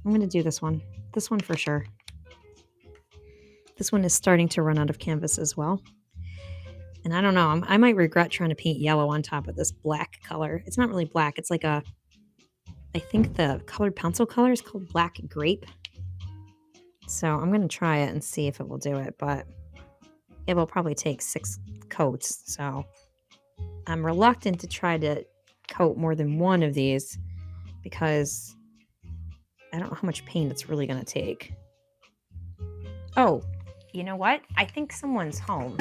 I'm going to do this one for sure. This one is starting to run out of canvas as well. And I don't know, I might regret trying to paint yellow on top of this black color. It's not really black. It's like I think the colored pencil color is called Black Grape. So I'm going to try it and see if it will do it, but it will probably take 6 coats. So I'm reluctant to try to coat more than one of these because I don't know how much paint it's really going to take. Oh, you know what? I think someone's home.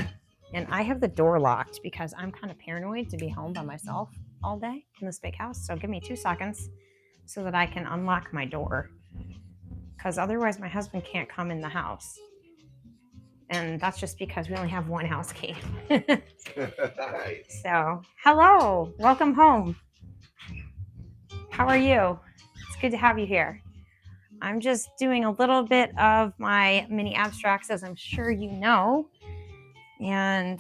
And I have the door locked because I'm kind of paranoid to be home by myself all day in this big house. So give me 2 seconds so that I can unlock my door, because otherwise my husband can't come in the house. And that's just because we only have one house key. So, hello, welcome home. How are you? It's good to have you here. I'm just doing a little bit of my mini abstracts, as I'm sure you know. And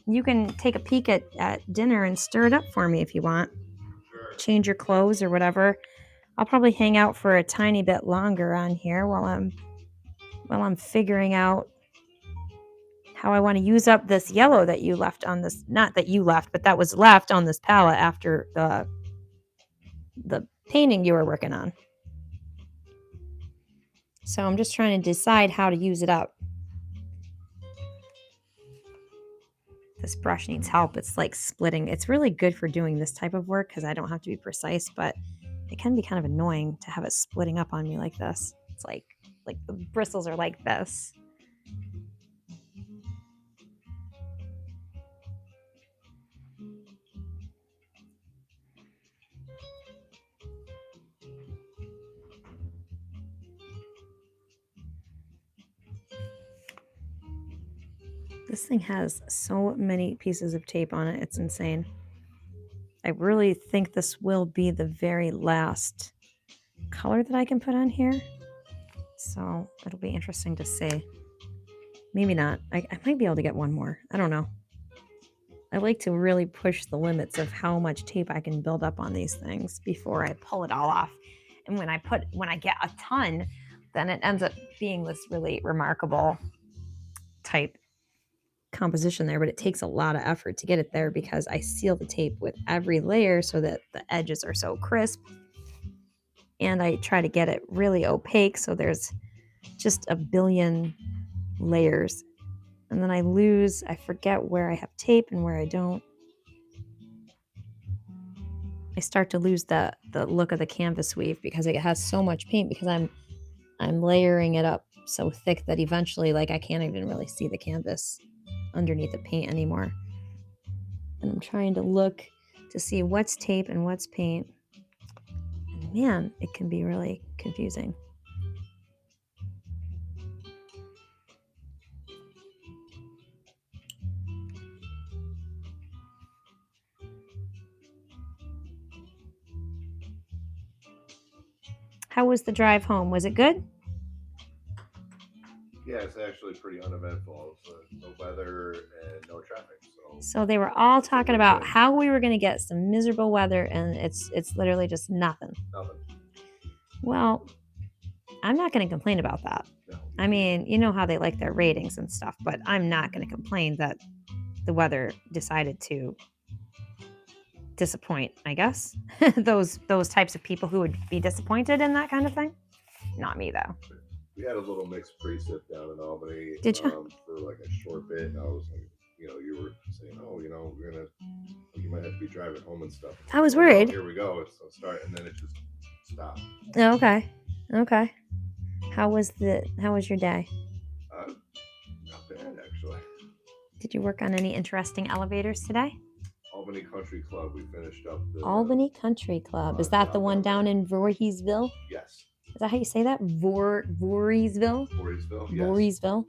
you can take a peek at dinner and stir it up for me if you want. Sure. Change your clothes or whatever. I'll probably hang out for a tiny bit longer on here while I'm figuring out how I want to use up this yellow that you left on this, not that you left, but that was left on this palette after the painting you were working on. So I'm just trying to decide how to use it up. This brush needs help. It's like splitting. It's really good for doing this type of work because I don't have to be precise, but it can be kind of annoying to have it splitting up on me like this. It's like the bristles are like this. This thing has so many pieces of tape on it. It's insane. I really think this will be the very last color that I can put on here. So it'll be interesting to see. Maybe not. I might be able to get one more. I don't know. I like to really push the limits of how much tape I can build up on these things before I pull it all off. And when I get a ton, then it ends up being this really remarkable type composition there, but it takes a lot of effort to get it there because I seal the tape with every layer so that the edges are so crisp. And I try to get it really opaque so there's just a billion layers. And then I forget where I have tape and where I don't. I start to lose the look of the canvas weave because it has so much paint because I'm layering it up so thick that eventually like I can't even really see the canvas underneath the paint anymore. And I'm trying to look to see what's tape and what's paint. And man, it can be really confusing. How was the drive home? Was it good? Yeah, it's actually pretty uneventful. So no weather and no traffic. So they were all talking about how we were going to get some miserable weather, and it's literally just nothing. Nothing. Well, I'm not going to complain about that. No. I mean, you know how they like their ratings and stuff, but I'm not going to complain that the weather decided to disappoint, I guess. those types of people who would be disappointed in that kind of thing. Not me, though. We had a little mixed precip down in Albany. Did you? For like a short bit, and I was like, you were saying, oh, you might have to be driving home and stuff. I was worried. Here we go. It's start, and then it just stopped. Oh, okay. How was your day? Not bad, actually. Did you work on any interesting elevators today? Albany Country Club. We finished up the Albany Country Club. Is that the one down in Voorheesville? Yes. Is that how you say that? Voorheesville? Voorheesville, yes. Voorheesville.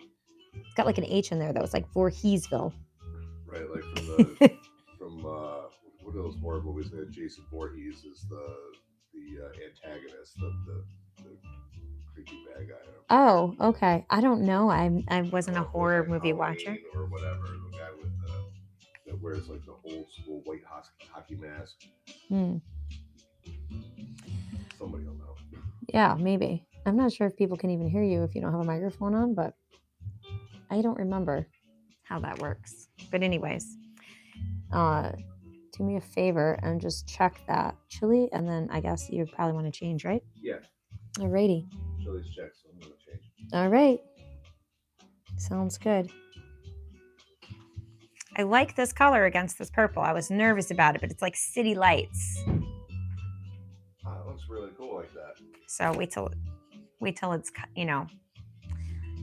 It's got like an H in there though. It's like Voorheesville. Right, like from the from what are those horror movies? Jason Voorhees is the antagonist of the creepy bad guy. Oh, okay. I don't know. I wasn't a horror movie watcher. Or whatever. The guy with that wears like the old school white hockey mask. Somebody will know. Yeah, maybe. I'm not sure if people can even hear you if you don't have a microphone on, but I don't remember how that works. But anyways, do me a favor and just check that chili, and then I guess you probably want to change, right? Yeah. Alrighty. Chili's checked, so I'm going to change. All right. Sounds good. I like this color against this purple. I was nervous about it, but it's like city lights. It looks really cool like that. So wait till it's,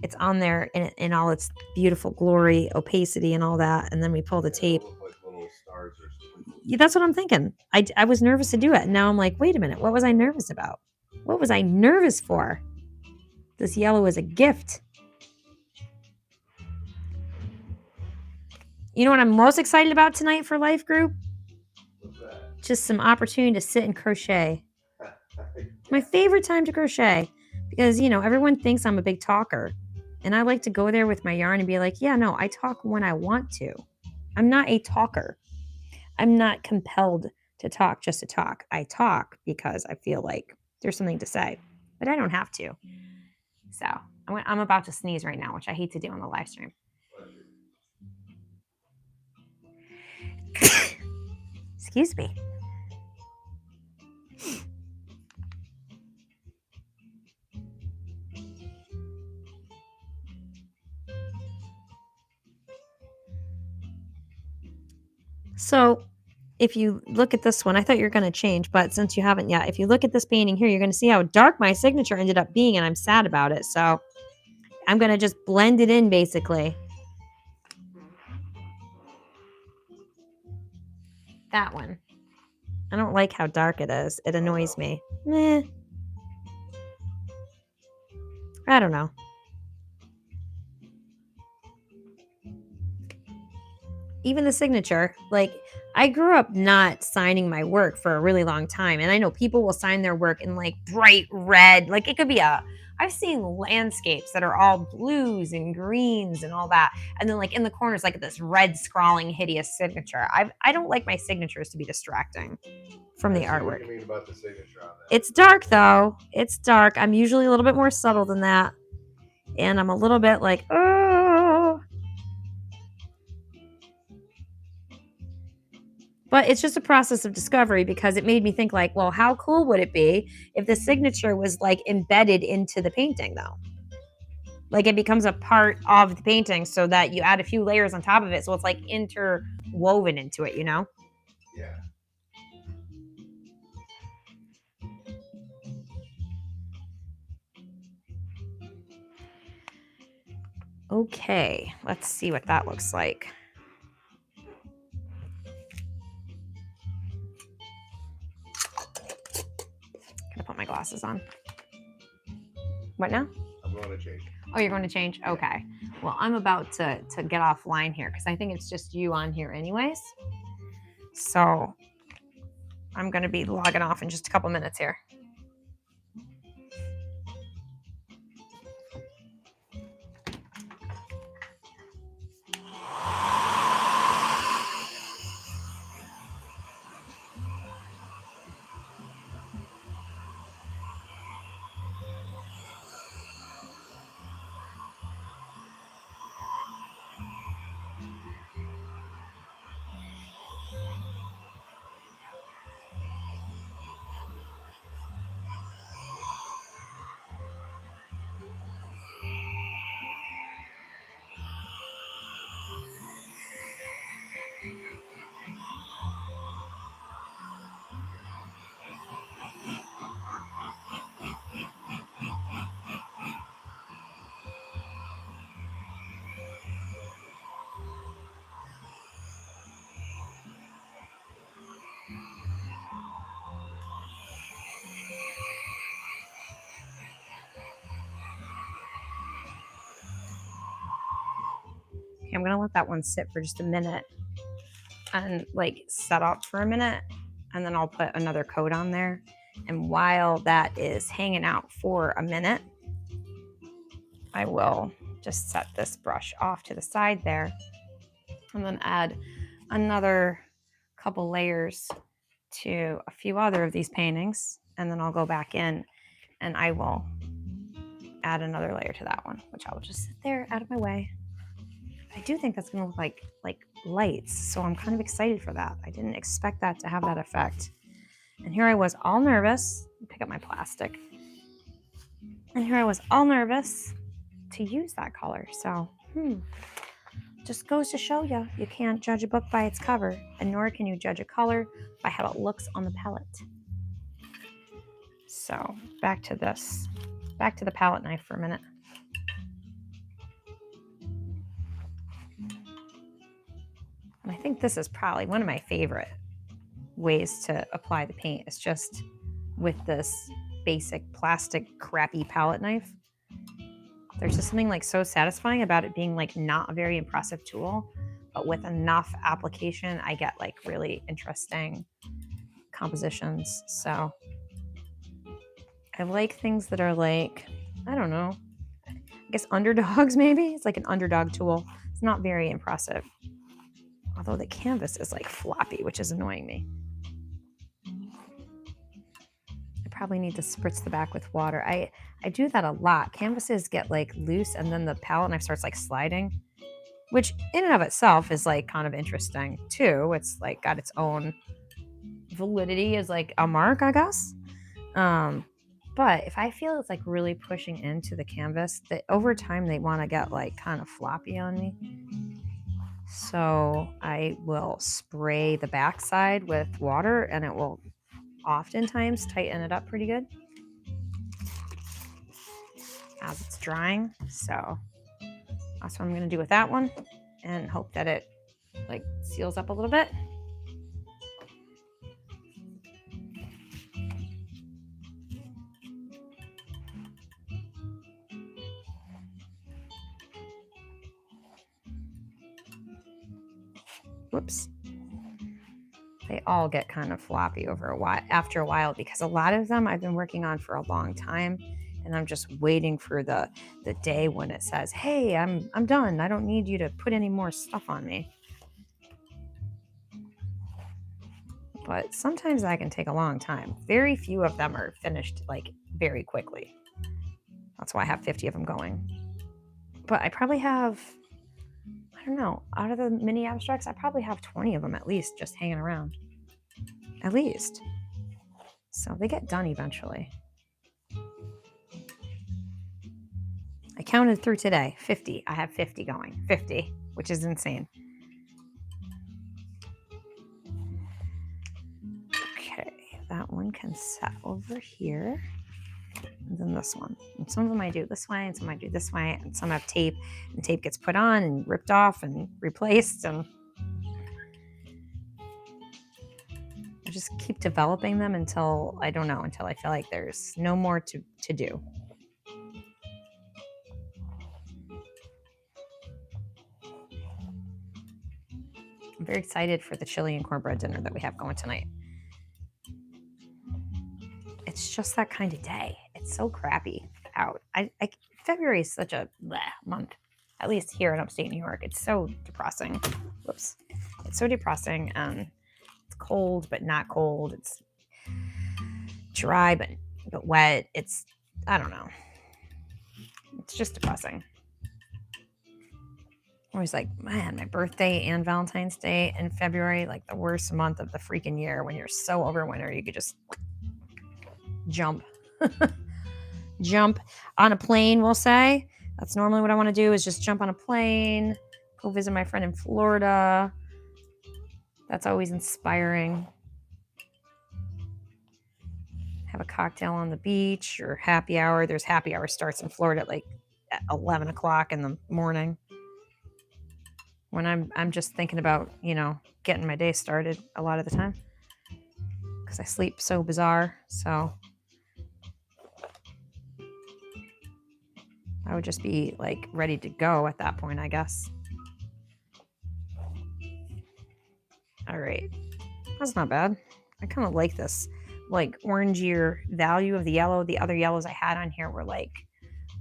it's on there in all its beautiful glory, opacity, and all that, and then we pull the tape. Look like little stars or something. Yeah, that's what I'm thinking. I was nervous to do it, and now I'm like, wait a minute, what was I nervous about? What was I nervous for? This yellow is a gift. You know what I'm most excited about tonight for Life Group? What's that? Just some opportunity to sit and crochet. My favorite time to crochet because, everyone thinks I'm a big talker. And I like to go there with my yarn and be like, yeah, no, I talk when I want to. I'm not a talker. I'm not compelled to talk just to talk. I talk because I feel like there's something to say, but I don't have to. So I'm about to sneeze right now, which I hate to do on the live stream. Excuse me. So if you look at this one, I thought you were going to change, but since you haven't yet, if you look at this painting here, you're going to see how dark my signature ended up being, and I'm sad about it. So I'm going to just blend it in, basically. That one. I don't like how dark it is. It annoys me. Meh. I don't know. even the signature, like I grew up not signing my work for a really long time. And I know people will sign their work in like bright red, like it could be I've seen landscapes that are all blues and greens and all that. And then like in the corners, like this red scrawling, hideous signature. I don't like my signatures to be distracting from the artwork. What do you mean about the signature on that? It's dark though. It's dark. I'm usually a little bit more subtle than that. And I'm a little bit like, oh. But it's just a process of discovery because it made me think like, well, how cool would it be if the signature was like embedded into the painting though? Like it becomes a part of the painting so that you add a few layers on top of it. So it's like interwoven into it, you know? Yeah. Okay, let's see what that looks like. Gonna put my glasses on. What now? I'm going to change. Oh, you're going to change? Okay. Well, I'm about to get offline here because I think it's just you on here anyways. So I'm going to be logging off in just a couple minutes here. Okay, I'm going to let that one sit for just a minute and like set up for a minute. And then I'll put another coat on there. And while that is hanging out for a minute, I will just set this brush off to the side there and then add another couple layers to a few other of these paintings. And then I'll go back in and I will add another layer to that one, which I will just sit there out of my way. I do think that's going to look like lights, so I'm kind of excited for that. I didn't expect that to have that effect. And here I was all nervous. Pick up my plastic. And here I was all nervous to use that color. So, just goes to show you, you can't judge a book by its cover, and nor can you judge a color by how it looks on the palette. So, back to this. Back to the palette knife for a minute. And I think this is probably one of my favorite ways to apply the paint. It's just with this basic plastic crappy palette knife. There's just something like so satisfying about it being like not a very impressive tool, but with enough application, I get like really interesting compositions. So I like things that are like, I don't know, I guess underdogs maybe. It's like an underdog tool. It's not very impressive. Although the canvas is like floppy, which is annoying me. I probably need to spritz the back with water. I do that a lot. Canvases get like loose and then the palette knife starts like sliding, which in and of itself is like kind of interesting too. It's like got its own validity as like a mark, I guess. But if I feel it's like really pushing into the canvas, that over time they want to get like kind of floppy on me. So I will spray the backside with water and it will oftentimes tighten it up pretty good as it's drying. So that's what I'm going to do with that one and hope that it like seals up a little bit. whoops. They all get kind of floppy after a while because a lot of them I've been working on for a long time, and I'm just waiting for the day when it says, "Hey, I'm done. I don't need you to put any more stuff on me." But sometimes that can take a long time. Very few of them are finished like very quickly. That's why I have 50 of them going. But I probably have, I don't know, out of the mini abstracts, I probably have 20 of them at least just hanging around. At least. So they get done eventually. I counted through today, 50. I have 50 going, 50, which is insane. Okay, that one can set over here. And then this one. And some of them I do this way, and some I do this way, and some have tape, and tape gets put on and ripped off and replaced, and I just keep developing them until, I don't know, until I feel like there's no more to do. I'm very excited for the chili and cornbread dinner that we have going tonight. It's just that kind of day. It's so crappy out. February is such a bleh month, at least here in upstate New York. It's so depressing. Whoops. It's so depressing. It's cold, but not cold. It's dry, but wet. It's, I don't know. It's just depressing. I was like, man, my birthday and Valentine's Day in February, like the worst month of the freaking year when you're so over winter, you could just jump. Jump on a plane, we'll say. That's normally what I want to do, is just jump on a plane, go visit my friend in Florida. That's always inspiring. Have a cocktail on the beach or happy hour. There's happy hour starts in Florida at like 11 o'clock in the morning. When I'm just thinking about, you know, getting my day started a lot of the time because I sleep so bizarre. So I would just be like ready to go at that point, I guess. All right, that's not bad. I kind of like this like orangier value of the yellow. The other yellows I had on here were like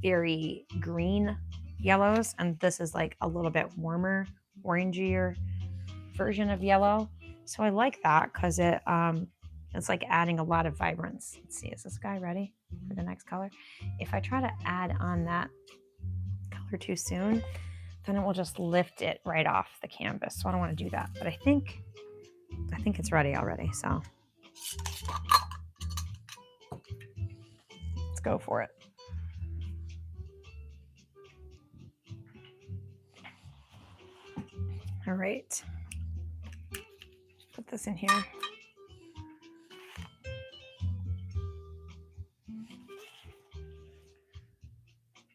very green yellows, and this is like a little bit warmer, orangier version of yellow. So I like that because it's like adding a lot of vibrance. Let's see, is this guy ready for the next color? If I try to add on that color too soon, then it will just lift it right off the canvas. So I don't want to do that. But I think it's ready already. So let's go for it. All right. Put this in here.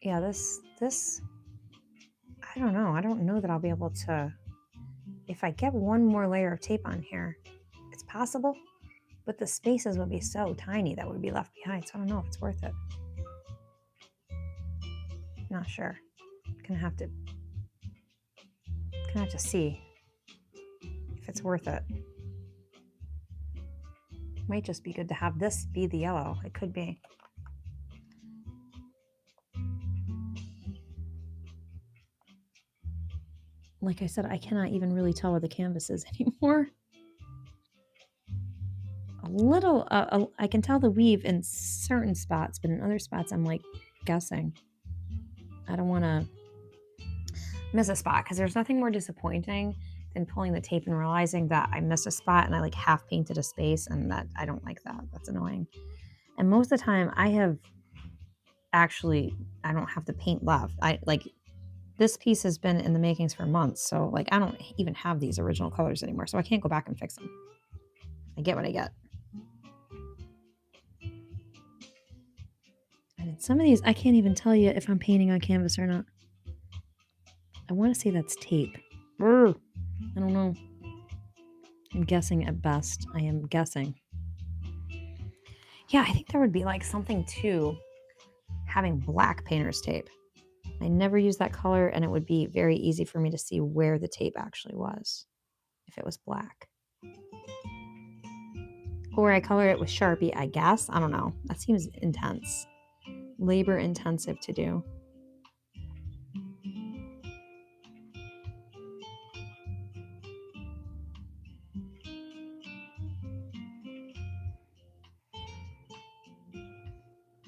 Yeah, this, I don't know. I don't know that I'll be able to, if I get one more layer of tape on here, it's possible, but the spaces would be so tiny that would be left behind. So I don't know if it's worth it. Not sure. Gonna have to see if it's worth it. Might just be good to have this be the yellow. It could be. Like I said, I cannot even really tell where the canvas is anymore. A little, I can tell the weave in certain spots, but in other spots I'm like guessing. I don't want to miss a spot because there's nothing more disappointing than pulling the tape and realizing that I missed a spot and I like half painted a space, and that I don't like that. That's annoying. And most of the time I don't have the paint left. This piece has been in the makings for months, so like I don't even have these original colors anymore, so I can't go back and fix them. I get what I get. And in some of these, I can't even tell you if I'm painting on canvas or not. I want to say that's tape. I don't know. I'm guessing at best. I am guessing. Yeah, I think there would be like something to having black painter's tape. I never use that color, and it would be very easy for me to see where the tape actually was if it was black. Or I color it with Sharpie, I guess. I don't know. That seems intense. Labor intensive to do.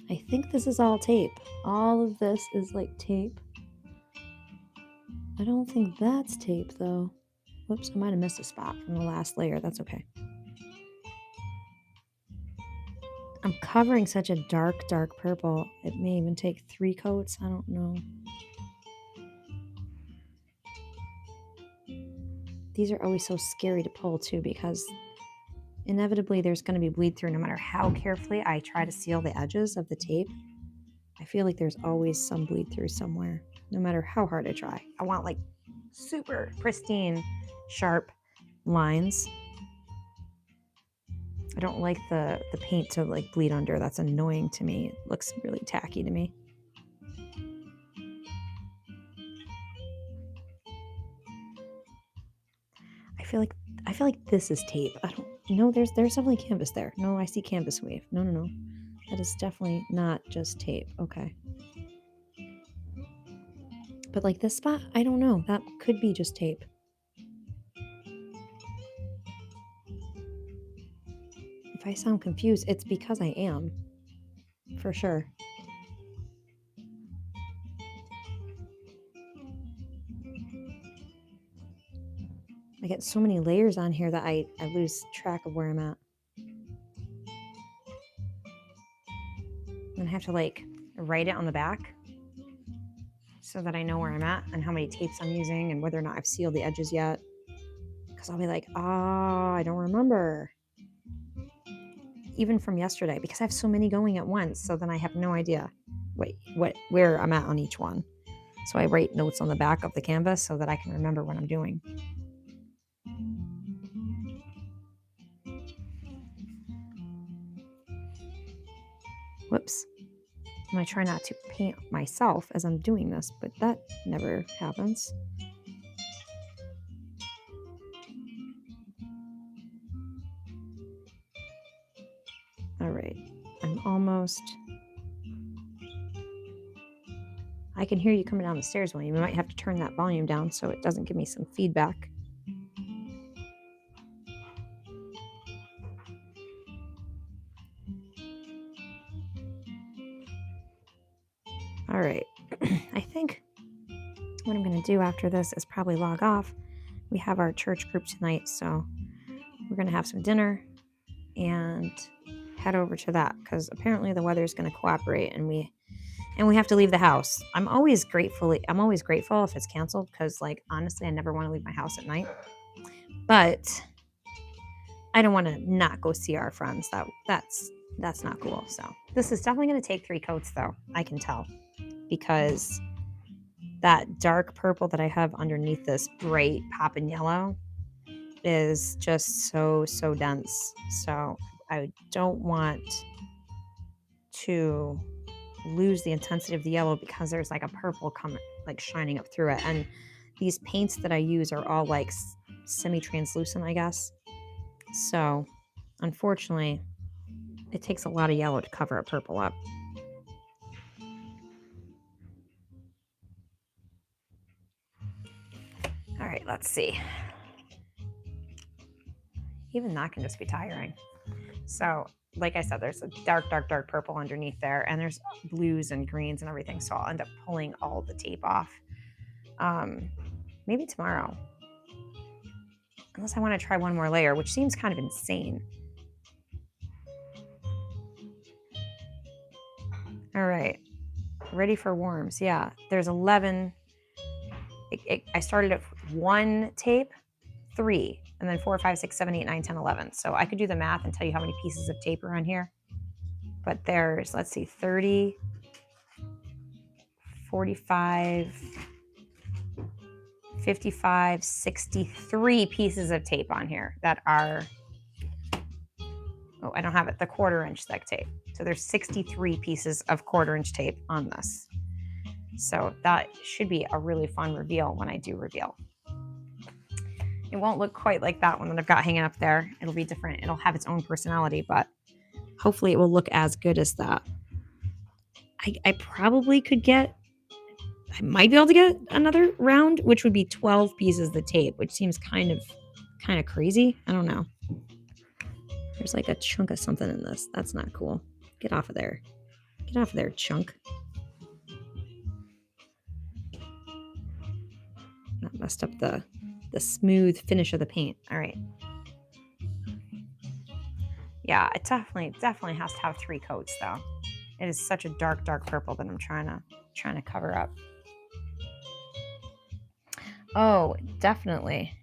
I think this is all tape. All of this is like tape. I don't think that's tape though. Whoops, I might have missed a spot from the last layer. That's okay. I'm covering such a dark purple. It may even take 3 coats. I don't know. These are always so scary to pull too because inevitably there's going to be bleed through no matter how carefully I try to seal the edges of the tape. I feel like there's always some bleed through somewhere, no matter how hard I try. I want like super pristine, sharp lines. I don't like the paint to like bleed under. That's annoying to me. It looks really tacky to me. I feel like this is tape. I don't know. There's definitely canvas there. No, I see canvas wave. No. That is definitely not just tape. Okay. But like this spot, I don't know. That could be just tape. If I sound confused, it's because I am. For sure. I get so many layers on here that I lose track of where I'm at. I'm gonna have to like write it on the back so that I know where I'm at and how many tapes I'm using and whether or not I've sealed the edges yet. Because I'll be like, I don't remember. Even from yesterday, because I have so many going at once, so then I have no idea where I'm at on each one. So I write notes on the back of the canvas so that I can remember what I'm doing. Whoops. I'm going to try not to paint myself as I'm doing this, but that never happens. All right. I'm almost... I can hear you coming down the stairs, William. You might have to turn that volume down so it doesn't give me some feedback. All right. I think what I'm going to do after this is probably log off. We have our church group tonight, so we're going to have some dinner and head over to that because apparently the weather is going to cooperate and we have to leave the house. I'm always grateful if it's canceled because, like, honestly, I never want to leave my house at night. But I don't want to not go see our friends. That's not cool. So this is definitely going to take 3 coats, though. I can tell because that dark purple that I have underneath this bright poppin' yellow is just so dense. So I don't want to lose the intensity of the yellow because there's like a purple coming, like shining up through it. And these paints that I use are all like semi-translucent, I guess. So unfortunately, it takes a lot of yellow to cover a purple up. All right, let's see. Even that can just be tiring. So like I said, there's a dark purple underneath there, and there's blues and greens and everything. So I'll end up pulling all the tape off. Maybe tomorrow. Unless I want to try one more layer, which seems kind of insane. All right. Ready for worms. Yeah, there's 11. I started at 1 tape, 3, and then 4, 5, 6, 7, 8, 9, 10, 11. So I could do the math and tell you how many pieces of tape are on here. But there's, let's see, 30, 45, 55, 63 pieces of tape on here that are, oh, I don't have it, the 1/4 inch thick tape. So there's 63 pieces of 1/4 inch tape on this. So that should be a really fun reveal when I do reveal. It won't look quite like that one that I've got hanging up there. It'll be different. It'll have its own personality, but hopefully it will look as good as that. I probably could get, I might be able to get another round, which would be 12 pieces of the tape, which seems kind of crazy. I don't know. There's like a chunk of something in this. That's not cool. Get off of there. Get off of there, chunk. That messed up the smooth finish of the paint. all right. Yeah, it definitely has to have 3 coats though. It is such a dark purple that I'm trying to cover up. Oh, definitely.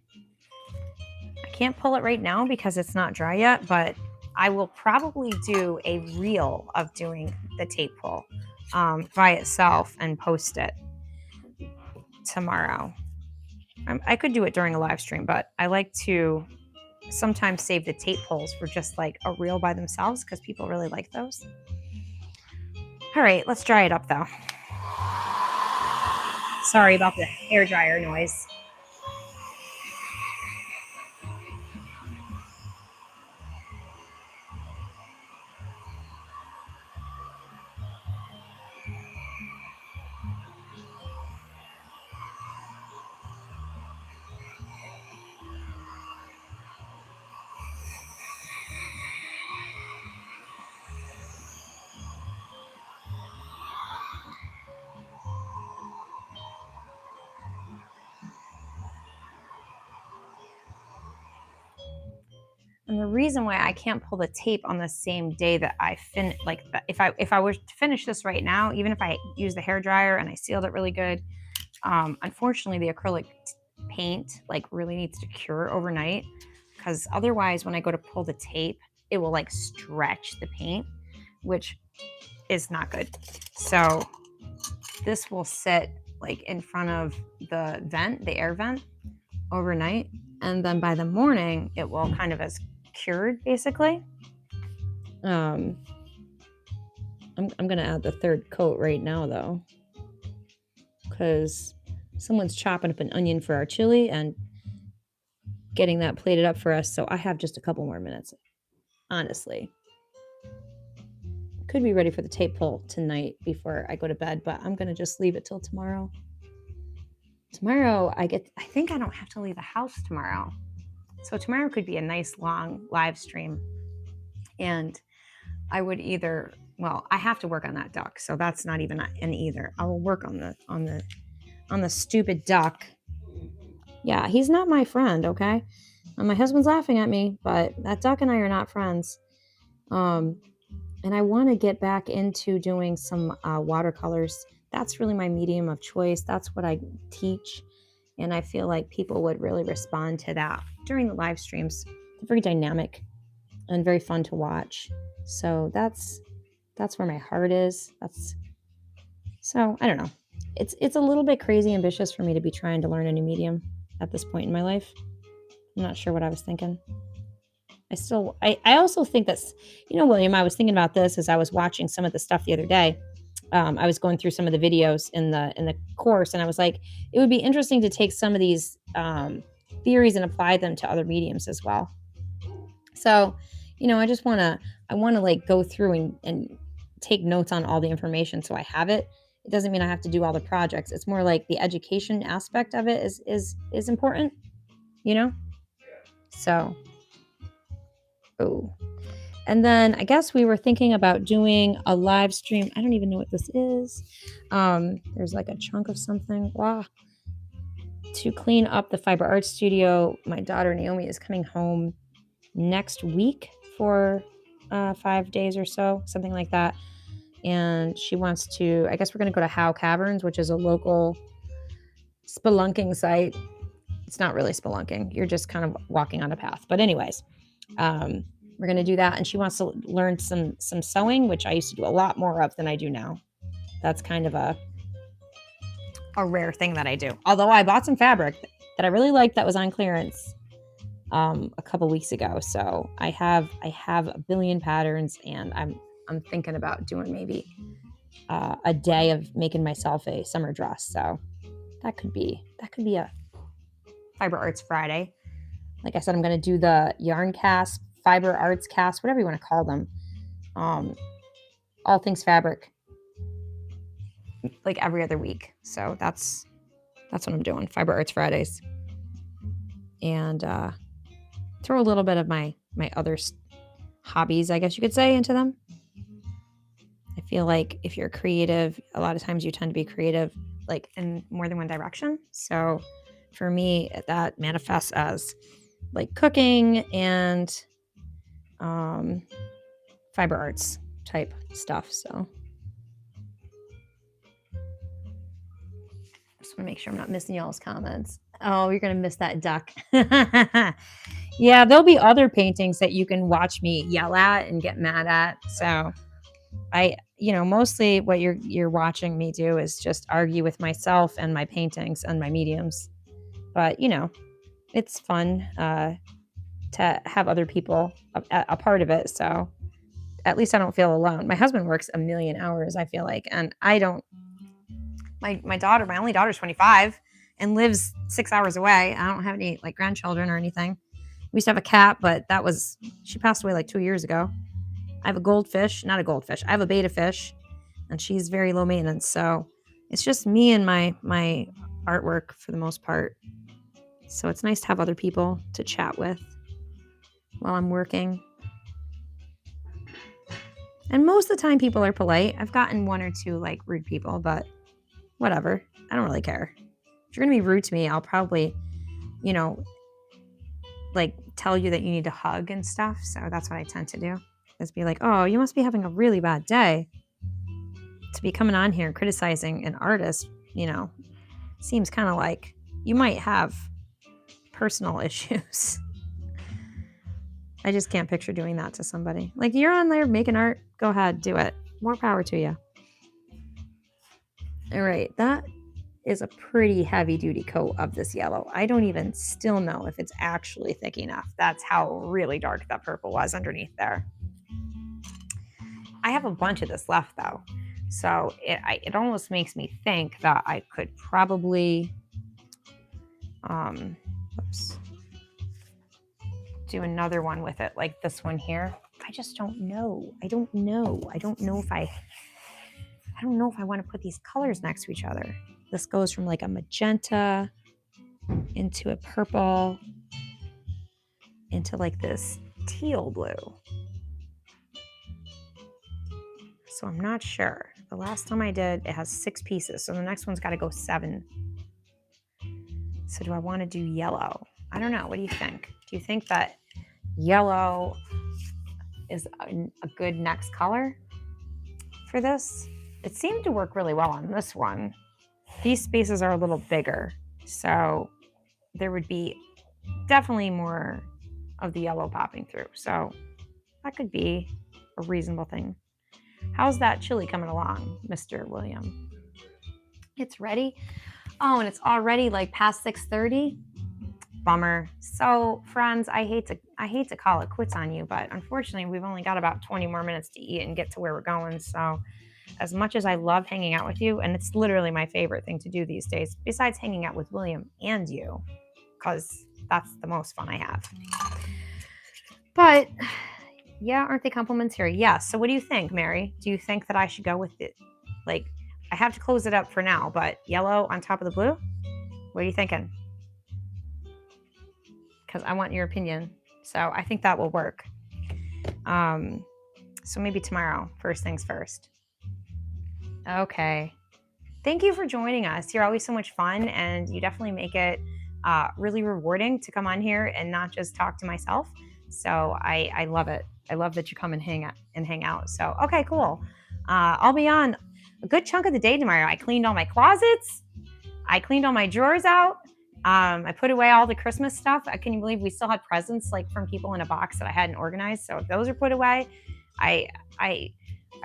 I can't pull it right now because it's not dry yet, but I will probably do a reel of doing the tape pull by itself and post it tomorrow. I could do it during a live stream, but I like to sometimes save the tape pulls for just like a reel by themselves because people really like those. All right, let's dry it up though. Sorry about the hair dryer noise. And the reason why I can't pull the tape on the same day that I if I were to finish this right now, even if I use the hair dryer and I sealed it really good, unfortunately the acrylic paint like really needs to cure overnight because otherwise when I go to pull the tape, it will like stretch the paint, which is not good. So this will sit like in front of the vent, the air vent overnight. And then by the morning, it will kind of as cured basically. I'm gonna add the 3rd coat right now though, because someone's chopping up an onion for our chili and getting that plated up for us. So I have just a couple more minutes. Honestly, could be ready for the tape pull tonight before I go to bed, but I'm gonna just leave it till tomorrow. Tomorrow I think I don't have to leave the house tomorrow. So tomorrow could be a nice long live stream. And I would either, well, I have to work on that duck. So that's not even an either. I will work on the stupid duck. Yeah, he's not my friend, okay? And my husband's laughing at me, but that duck and I are not friends. And I want to get back into doing some watercolors. That's really my medium of choice. That's what I teach. And I feel like people would really respond to that during the live streams. They're very dynamic and very fun to watch. So that's where my heart is. So I don't know. It's a little bit crazy ambitious for me to be trying to learn a new medium at this point in my life. I'm not sure what I was thinking. I also think that's, William, I was thinking about this as I was watching some of the stuff the other day. I was going through some of the videos in the course, and I was like, it would be interesting to take some of these theories and apply them to other mediums as well. So, I want to like go through and take notes on all the information so I have it. It doesn't mean I have to do all the projects. It's more like the education aspect of it is important, So, oh. And then I guess we were thinking about doing a live stream. I don't even know what this is. There's like a chunk of something. Wow. To clean up the fiber art studio. My daughter Naomi is coming home next week for 5 days or so, something like that. And she wants to, I guess we're going to go to Howe Caverns, which is a local spelunking site. It's not really spelunking. You're just kind of walking on a path. But anyways, we're going to do that. And she wants to learn some sewing, which I used to do a lot more of than I do now. That's kind of a rare thing that I do. Although I bought some fabric that I really liked that was on clearance a couple weeks ago. So I have a billion patterns, and I'm thinking about doing maybe a day of making myself a summer dress. So that could be a Fiber Arts Friday. Like I said, I'm going to do the yarn cast, fiber arts cast, whatever you want to call them. All things fabric, like every other week. So that's what I'm doing. Fiber Arts Fridays. And throw a little bit of my other hobbies, I guess you could say, into them. I feel like if you're creative, a lot of times you tend to be creative like in more than one direction. So for me, that manifests as like cooking and fiber arts type stuff. So just want to make sure I'm not missing y'all's comments. Oh, you're going to miss that duck. Yeah, there'll be other paintings that you can watch me yell at and get mad at. So mostly what you're watching me do is just argue with myself and my paintings and my mediums. But, it's fun to have other people a part of it. So at least I don't feel alone. My husband works a million hours, I feel like, and I don't. My only daughter's 25 and lives 6 hours away. I don't have any like grandchildren or anything. We used to have a cat, but she passed away like 2 years ago. I have I have a betta fish, and she's very low maintenance. So it's just me and my artwork for the most part. So it's nice to have other people to chat with while I'm working. And most of the time people are polite. I've gotten one or two like rude people, but whatever. I don't really care. If you're going to be rude to me, I'll probably, like tell you that you need to hug and stuff. So that's what I tend to do. Is be like, oh, you must be having a really bad day. To be coming on here and criticizing an artist, seems kind of like you might have personal issues. I just can't picture doing that to somebody. Like, you're on there making art. Go ahead, do it. More power to you. All right, that is a pretty heavy duty coat of this yellow. I don't even still know if it's actually thick enough. That's how really dark that purple was underneath there. I have a bunch of this left though. So it almost makes me think that I could probably do another one with it, like this one here. I just don't know. I don't know if I want to put these colors next to each other. This goes from like a magenta into a purple into like this teal blue. So I'm not sure. The last time I did, it has 6 pieces. So the next one's got to go 7. So do I want to do yellow? I don't know. What do you think? Do you think that yellow is a good next color for this? It seemed to work really well on this one. These spaces are a little bigger, so there would be definitely more of the yellow popping through. So that could be a reasonable thing. How's that chili coming along, Mr. William? It's ready. Oh, and it's already like past 6:30. Bummer. So, friends, I hate to call it quits on you, but unfortunately, we've only got about 20 more minutes to eat and get to where we're going. So, as much as I love hanging out with you, and it's literally my favorite thing to do these days, besides hanging out with William and you, because that's the most fun I have. But yeah, aren't they compliments here? Yes. So what do you think, Mary? Do you think that I should go with it? Like, I have to close it up for now, but yellow on top of the blue? What are you thinking? Because I want your opinion. So I think that will work. So maybe tomorrow, first things first. Okay. Thank you for joining us. You're always so much fun, and you definitely make it really rewarding to come on here and not just talk to myself. So I love it. I love that you come and hang out. So, okay, cool. I'll be on a good chunk of the day tomorrow. I cleaned all my closets. I cleaned all my drawers out. I put away all the Christmas stuff. Can you believe we still had presents like from people in a box that I hadn't organized? So those are put away. I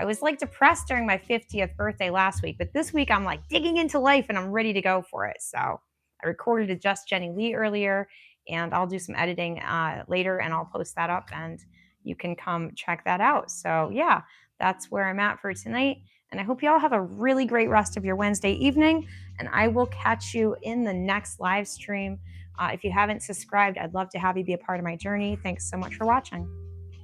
was like depressed during my 50th birthday last week, but this week I'm like digging into life and I'm ready to go for it. So I recorded a Just Jenny Lee earlier, and I'll do some editing later, and I'll post that up, and you can come check that out. So yeah, that's where I'm at for tonight. And I hope you all have a really great rest of your Wednesday evening. And I will catch you in the next live stream If you haven't subscribed, I'd love to have you be a part of my journey. Thanks so much for watching.